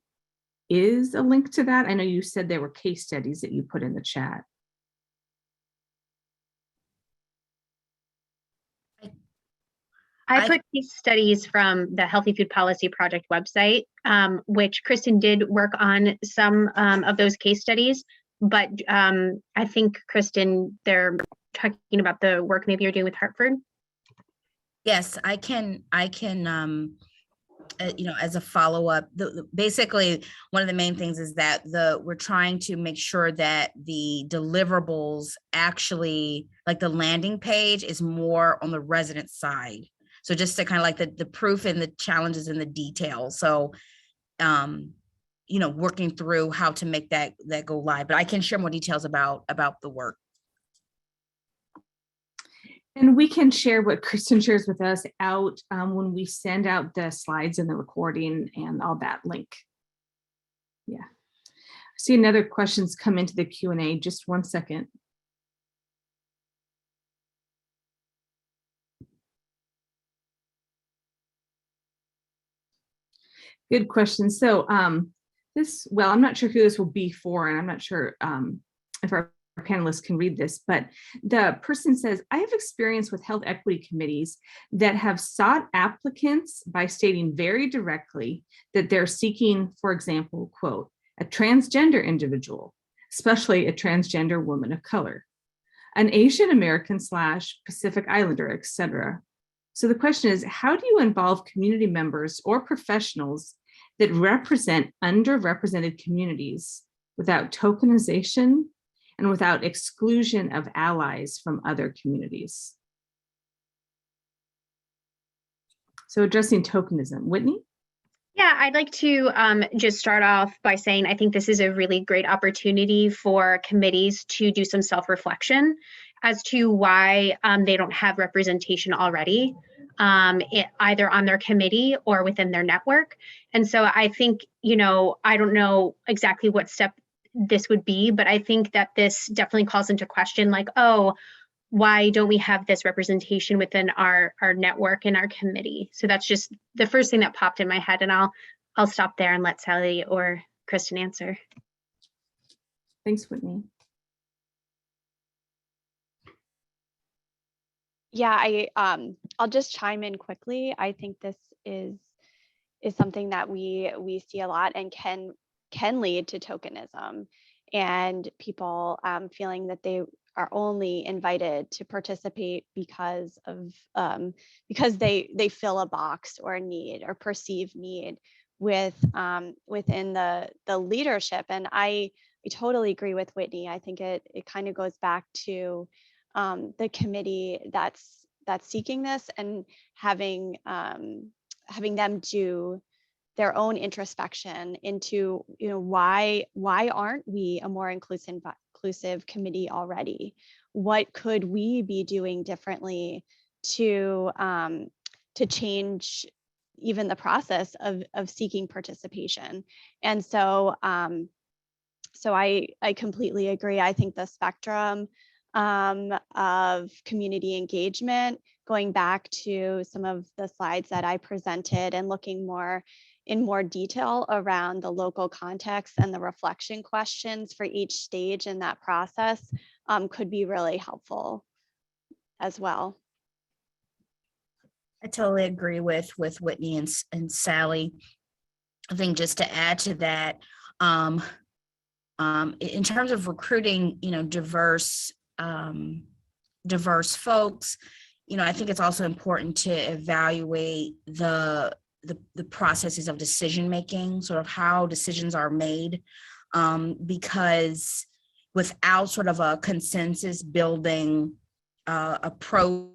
is a link to that. I know you said there were case studies that you put in the chat. I put case studies from the Healthy Food Policy Project website, which Kristen did work on some of those case studies, but I think, Kristen, they're talking about the work maybe you're doing with Hartford. Yes, I can, as a follow-up, basically one of the main things is that we're trying to make sure that the deliverables actually, like the landing page, is more on the resident side. So just to kind of like the proof and the challenges and the details. So, working through how to make that go live, but I can share more details about the work. And we can share what Kristen shares with us out when we send out the slides and the recording and all that link. Yeah. I see another questions come into the Q&A. Just 1 second. Good question. So I'm not sure who this will be for, and I'm not sure if our panelists can read this, but the person says, I have experience with health equity committees that have sought applicants by stating very directly that they're seeking, for example, quote, a transgender individual, especially a transgender woman of color, an Asian American / Pacific Islander, etc. So the question is, how do you involve community members or professionals that represent underrepresented communities without tokenization and without exclusion of allies from other communities? So addressing tokenism. Whitney? Yeah, I'd like to just start off by saying I think this is a really great opportunity for committees to do some self-reflection as to why they don't have representation already, either on their committee or within their network. And so I think, I don't know exactly what step this would be, but I think that this definitely calls into question, like, oh, why don't we have this representation within our network and our committee? So that's just the first thing that popped in my head, and I'll stop there and let Sally or Kristen answer. Thanks, Whitney. Yeah, I'll just chime in quickly. I think this is something that we see a lot and can lead to tokenism, and people feeling that they are only invited to participate because they fill a box or a need or perceived need within the leadership. And I totally agree with Whitney. I think it kind of goes back to the committee that's seeking this, and having them do their own introspection into, why aren't we a more inclusive committee already? What could we be doing differently to change even the process of seeking participation? And so I completely agree. I think the spectrum of community engagement, going back to some of the slides that I presented and looking in more detail around the local context and the reflection questions for each stage in that process, could be really helpful as well. I totally agree with Whitney and Sally. I think just to add to that, in terms of recruiting, diverse folks, I think it's also important to evaluate the processes of decision making, sort of how decisions are made, because without sort of a consensus building approach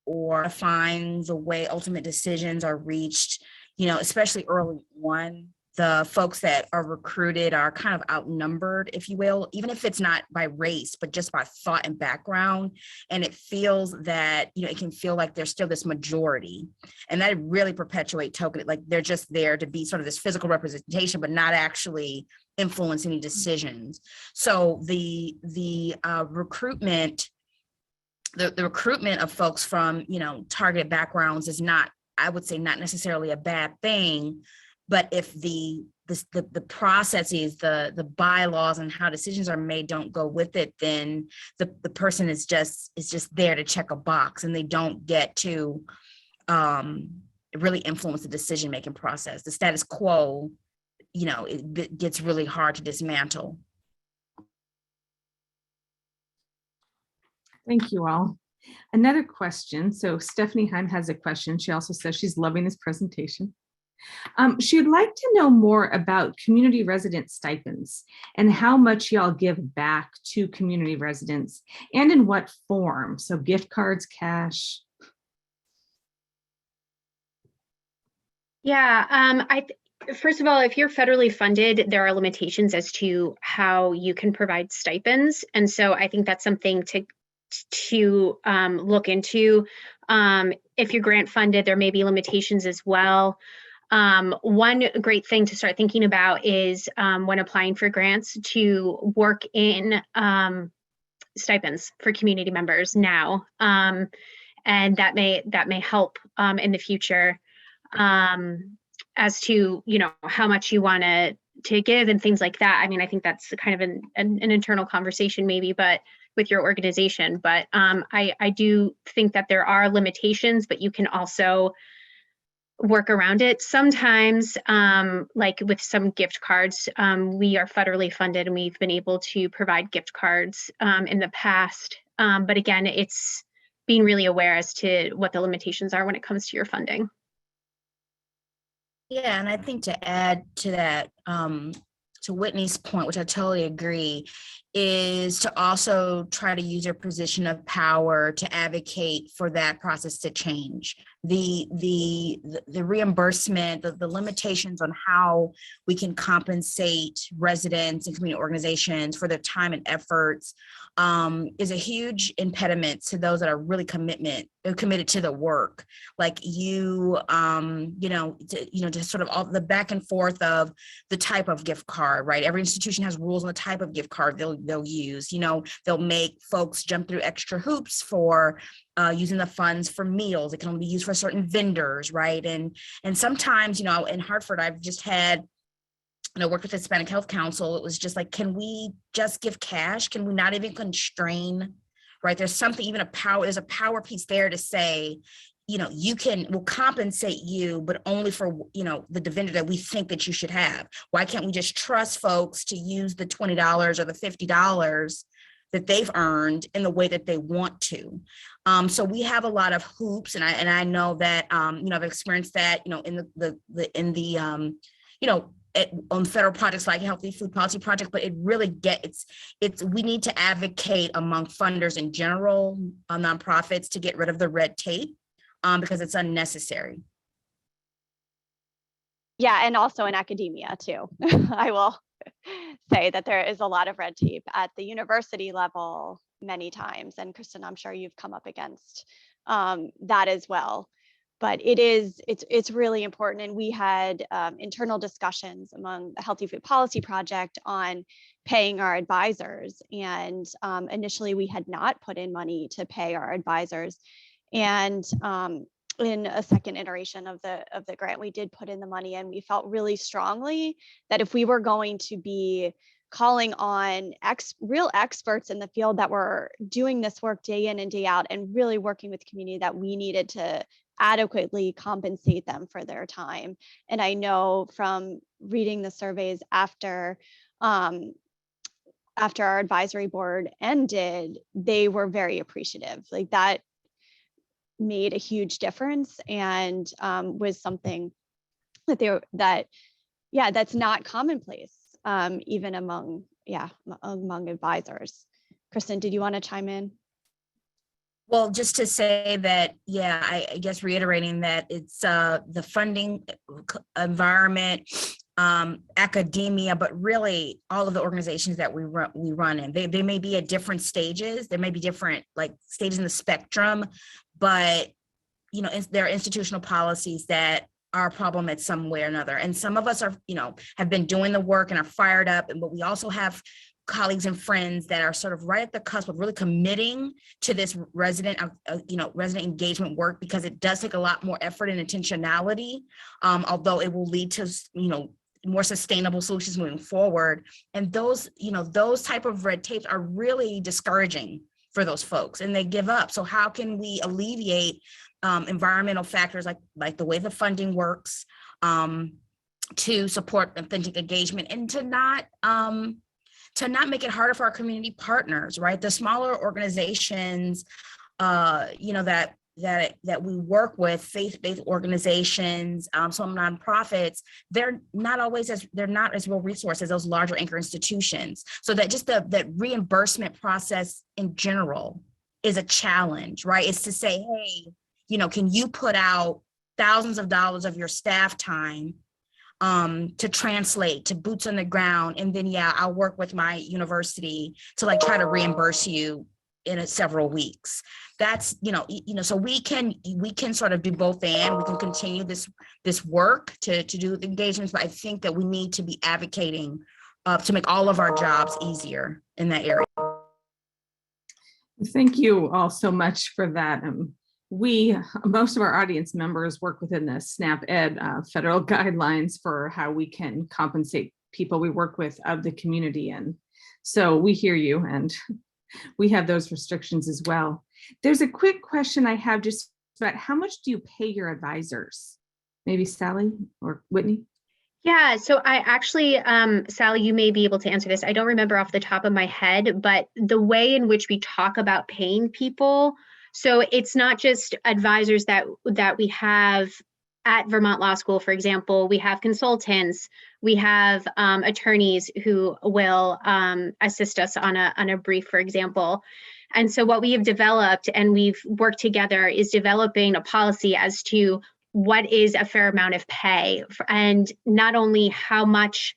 or find the way ultimate decisions are reached, especially early on, the folks that are recruited are kind of outnumbered, if you will, even if it's not by race, but just by thought and background. And it feels that, it can feel like there's still this majority, and that really perpetuate token, like they're just there to be sort of this physical representation, but not actually influence any decisions. So the recruitment of folks from, targeted backgrounds is not, I would say, not necessarily a bad thing. But if the processes, the bylaws and how decisions are made don't go with it, then the person is just there to check a box, and they don't get to really influence the decision-making process. The status quo, it gets really hard to dismantle. Thank you all. Another question. So Stephanie Heim has a question. She also says she's loving this presentation. She would like to know more about community resident stipends and how much y'all give back to community residents, and in what form. So gift cards, cash. Yeah, first of all, if you're federally funded, there are limitations as to how you can provide stipends. And so I think that's something to look into. If you're grant funded, there may be limitations as well. One great thing to start thinking about is when applying for grants to work in stipends for community members now. And that may help in the future as to, how much you want to give and things like that. I mean, I think that's kind of an internal conversation maybe, but with your organization. But I do think that there are limitations, but you can also work around it. Sometimes, like with some gift cards, we are federally funded and we've been able to provide gift cards in the past. But again, it's being really aware as to what the limitations are when it comes to your funding. Yeah, and I think to add to that, to Whitney's point, which I totally agree, is to also try to use your position of power to advocate for that process to change. The reimbursement, the limitations on how we can compensate residents and community organizations for their time and efforts is a huge impediment to those that are really committed to the work. Like just sort of all the back and forth of the type of gift card, right? Every institution has rules on the type of gift card they'll use. They'll make folks jump through extra hoops for using the funds for meals. It can only be used for certain vendors, right? And sometimes, in Hartford, I've just had, worked with the Hispanic Health Council. It was just like, can we just give cash? Can we not even constrain, right? There's something, there's a power piece there to say, we'll compensate you, but only for, the vendor that we think that you should have. Why can't we just trust folks to use the $20 or the $50 that they've earned in the way that they want to? So we have a lot of hoops, and I know that, I've experienced that, on federal projects like Healthy Food Policy Project, but it really we need to advocate among funders in general, nonprofits, to get rid of the red tape, because it's unnecessary. Yeah, and also in academia too. I will say that there is a lot of red tape at the university level many times. And Kristen, I'm sure you've come up against that as well. But it's really important. And we had internal discussions among the Healthy Food Policy Project on paying our advisors. And initially we had not put in money to pay our advisors. And in a second iteration of the grant, we did put in the money, and we felt really strongly that if we were going to be calling on real experts in the field that were doing this work day in and day out and really working with the community, that we needed to adequately compensate them for their time. And I know from reading the surveys after our advisory board ended, they were very appreciative. Like that made a huge difference, and was something that's not commonplace, even among advisors. Kristen, did you want to chime in? Well, just to say that, I guess reiterating that it's the funding environment, academia, but really all of the organizations that we run in, they may be at different stages. There may be different stages in the spectrum, but there are institutional policies that are a problem at some way or another. And some of us are, have been doing the work and are fired up, but we also have colleagues and friends that are sort of right at the cusp of really committing to this resident engagement work, because it does take a lot more effort and intentionality, although it will lead to, more sustainable solutions moving forward. And those type of red tapes are really discouraging for those folks, and they give up. So how can we alleviate environmental factors like the way the funding works, to support authentic engagement, and to not make it harder for our community partners, right? The smaller organizations, that we work with, faith-based organizations, some nonprofits, they're not as well resourced as those larger anchor institutions. So that just the reimbursement process in general is a challenge, right? It's to say, hey, can you put out thousands of dollars of your staff time to translate, to boots on the ground. And then, yeah, I'll work with my university to like try to reimburse you in several weeks. That's, so we can sort of do both, and we can continue this work to do the engagements, but I think that we need to be advocating to make all of our jobs easier in that area. Thank you all so much for that. Most of our audience members work within the SNAP Ed federal guidelines for how we can compensate people we work with of the community. And so we hear you, and we have those restrictions as well. There's a quick question I have just about how much do you pay your advisors? Maybe Sally or Whitney? Yeah, so I actually, Sally, you may be able to answer this. I don't remember off the top of my head, but the way in which we talk about paying people, so it's not just advisors that we have at Vermont Law School, for example. We have consultants, we have attorneys who will assist us on a brief, for example. And so what we have developed and we've worked together is developing a policy as to what is a fair amount of pay, and not only how much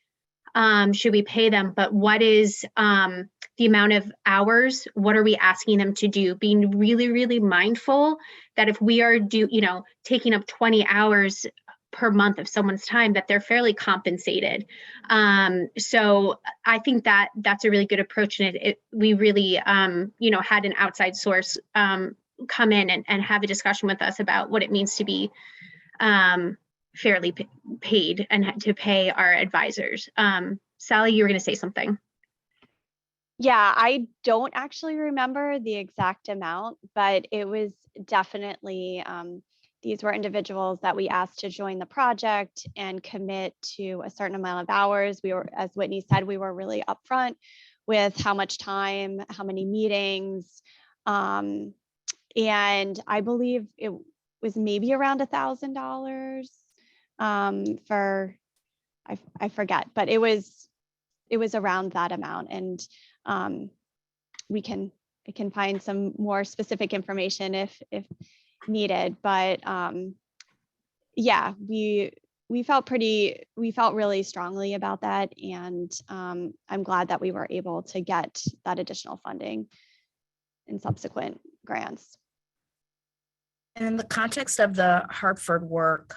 should we pay them, but what is the amount of hours, what are we asking them to do, being really, really mindful that if we are taking up 20 hours per month of someone's time, that they're fairly compensated. So I think that that's a really good approach. And we really, had an outside source come in and have a discussion with us about what it means to be fairly paid and to pay our advisors. Sally, you were going to say something. Yeah, I don't actually remember the exact amount, but it was definitely, these were individuals that we asked to join the project and commit to a certain amount of hours. We were, as Whitney said, we were really upfront with how much time, how many meetings. And I believe it was maybe around $1,000 for, I forget, but it was around that amount. And I can find some more specific information if needed, but yeah, we felt really strongly about that. And I'm glad that we were able to get that additional funding in subsequent grants. And in the context of the Hartford work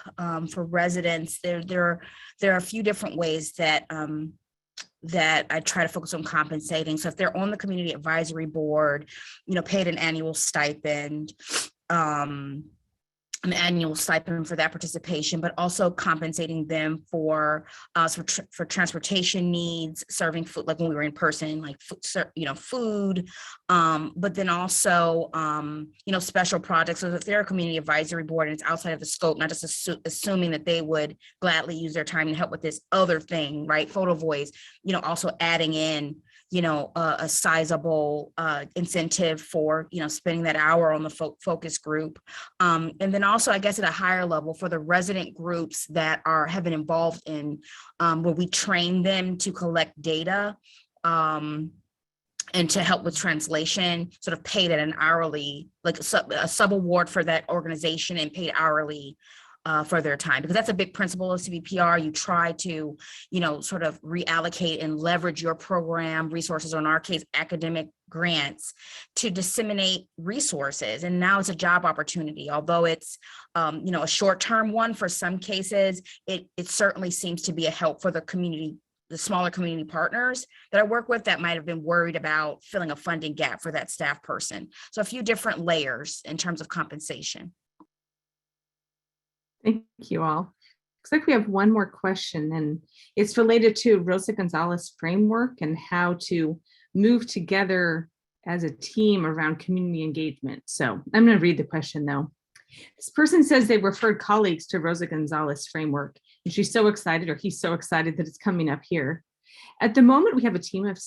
for residents, there are a few different ways that I try to focus on compensating. So if they're on the community advisory board, paid an annual stipend, for that participation, but also compensating them for transportation needs, serving food, like when we were in person, like food, but then also, special projects. So if they're a community advisory board and it's outside of the scope, not just assuming that they would gladly use their time to help with this other thing, right? Photo voice, also adding in, a sizable incentive for, spending that hour on the focus group. And then also, I guess at a higher level for the resident groups that have been involved in, where we train them to collect data and to help with translation, sort of paid at an hourly, like a sub award for that organization and paid hourly for their time, because that's a big principle of CVPR. You try to, sort of reallocate and leverage your program resources, or in our case, academic grants, to disseminate resources. And now it's a job opportunity. Although it's, a short-term one for some cases, it certainly seems to be a help for the community, the smaller community partners that I work with that might have been worried about filling a funding gap for that staff person. So a few different layers in terms of compensation. Thank you all. Looks like we have one more question, and it's related to Rosa Gonzalez framework and how to move together as a team around community engagement. So I'm going to read the question though. This person says they referred colleagues to Rosa Gonzalez framework, and she's so excited, or he's so excited, that it's coming up here. At the moment, we have a team of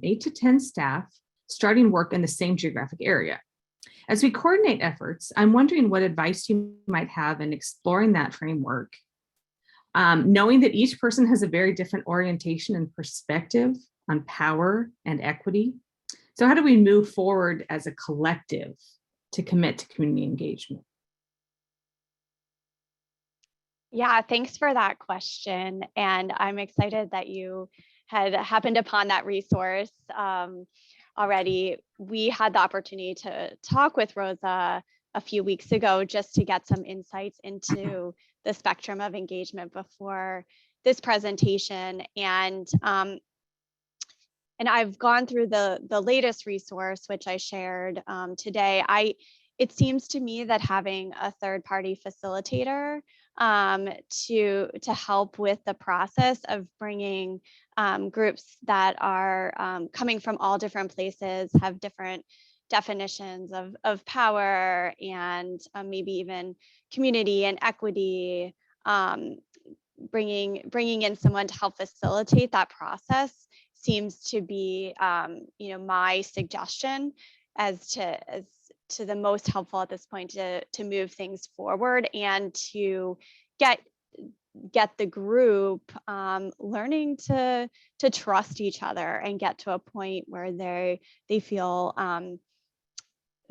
8 to 10 staff starting work in the same geographic area. As we coordinate efforts, I'm wondering what advice you might have in exploring that framework, knowing that each person has a very different orientation and perspective on power and equity. So how do we move forward as a collective to commit to community engagement? Yeah, thanks for that question. And I'm excited that you had happened upon that resource already. We had the opportunity to talk with Rosa a few weeks ago just to get some insights into the spectrum of engagement before this presentation. And I've gone through the latest resource, which I shared today. It seems to me that having a third-party facilitator to help with the process of bringing groups that are coming from all different places, have different definitions of power and maybe even community and equity, bringing in someone to help facilitate that process seems to be my suggestion as to the most helpful at this point to move things forward and to get the group learning to trust each other and get to a point where they feel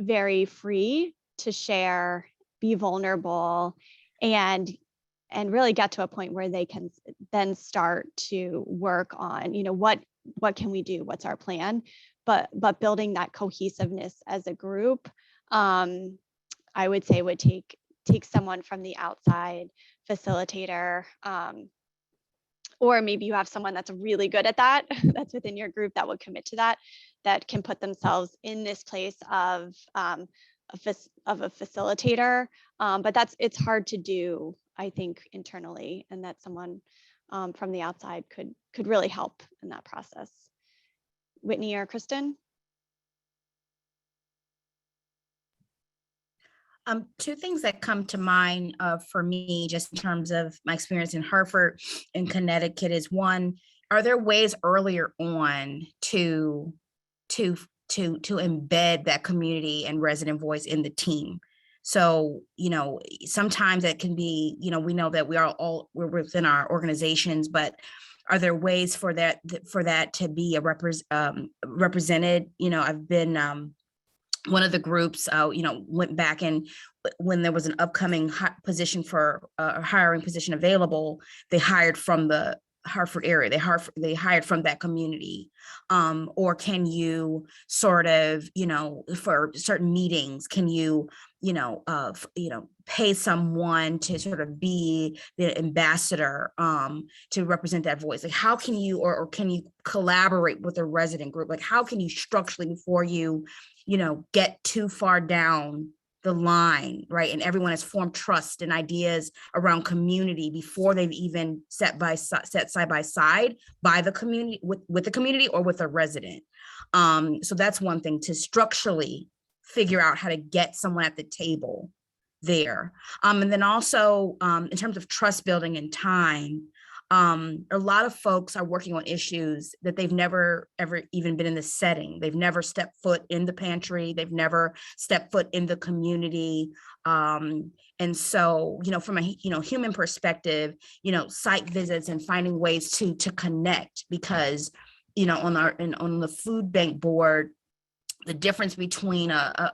very free to share, be vulnerable, and really get to a point where they can then start to work on, what can we do? What's our plan? But building that cohesiveness as a group, I would say would take someone from the outside facilitator, or maybe you have someone that's really good at that, that's within your group that would commit to that can put themselves in this place of a facilitator. But it's hard to do, I think, internally, and that someone from the outside could really help in that process. Whitney or Kristen? Two things that come to mind for me, just in terms of my experience in Hartford and Connecticut, is one, are there ways earlier on to embed that community and resident voice in the team? So, sometimes that can be, we know that we're within our organizations, but are there ways for that to be represented? I've been one of the groups, went back, and when there was an upcoming position for a hiring position available, they hired from the Hartford area. They hired from that community. Or can you sort of, for certain meetings, can you, pay someone to sort of be the ambassador to represent that voice? Like, how can you, or can you collaborate with a resident group? Like, how can you structurally, before you, get too far down the line, right? And everyone has formed trust and ideas around community before they've even set side by side by the community, with the community or with a resident. So that's one thing, to structurally figure out how to get someone at the table there. And then also in terms of trust building and time, a lot of folks are working on issues that they've never ever even been in the setting. They've never stepped foot in the pantry. They've never stepped foot in the community. And so, from a human perspective, site visits and finding ways to connect, because on the food bank board, the difference between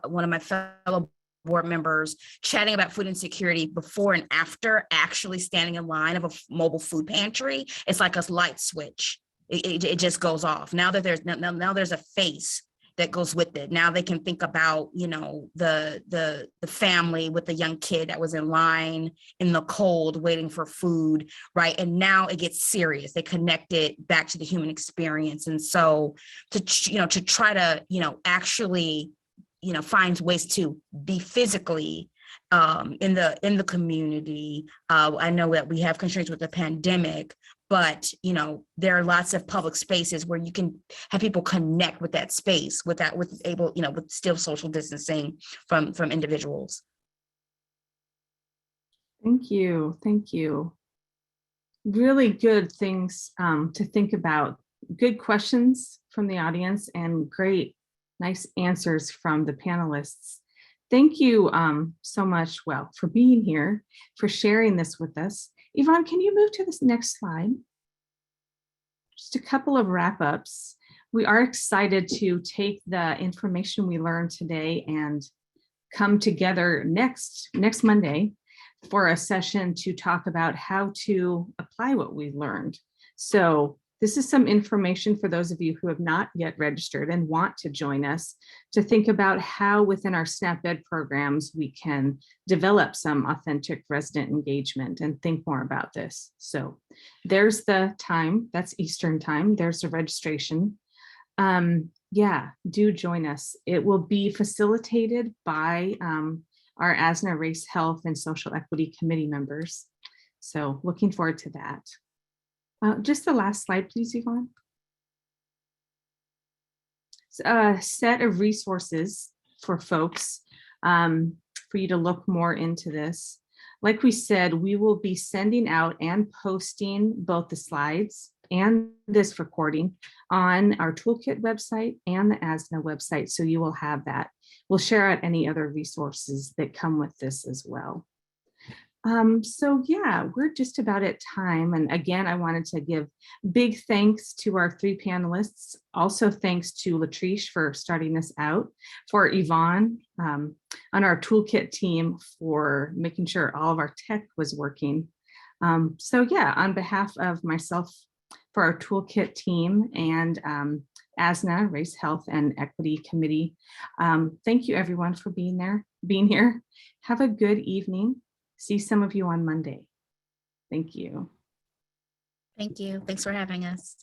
one of my fellow board members chatting about food insecurity before and after actually standing in line of a mobile food pantry, it's like a light switch. It just goes off. Now that there's a face that goes with it. Now they can think about, the family with the young kid that was in line in the cold waiting for food, right? And now it gets serious. They connect it back to the human experience. And so to try to, actually, find ways to be physically in the community. I know that we have constraints with the pandemic, but there are lots of public spaces where you can have people connect with that space with still social distancing from individuals. Thank you. Really good things to think about. Good questions from the audience and great, nice answers from the panelists. Thank you so much, for being here, for sharing this with us. Yvonne, can you move to this next slide? Just a couple of wrap-ups. We are excited to take the information we learned today and come together next Monday, for a session to talk about how to apply what we learned. So this is some information for those of you who have not yet registered and want to join us to think about how within our SNAP-Ed programs we can develop some authentic resident engagement and think more about this. So there's the time, that's Eastern time, there's the registration. Yeah, do join us. It will be facilitated by our ASNNA Race, Health, and Social Equity Committee members. So looking forward to that. Just the last slide, please, Yvonne. A set of resources for folks for you to look more into this. Like we said, we will be sending out and posting both the slides and this recording on our Toolkit website and the ASNNA website. So you will have that. We'll share out any other resources that come with this as well. So yeah, we're just about at time. And again, I wanted to give big thanks to our 3 panelists. Also thanks to Latrice for starting this out, for Yvonne on our Toolkit team for making sure all of our tech was working. So yeah, on behalf of myself, for our Toolkit team and ASNNA, Race, Health, and Equity Committee, thank you everyone for being here. Have a good evening. See some of you on Monday. Thank you. Thank you. Thanks for having us.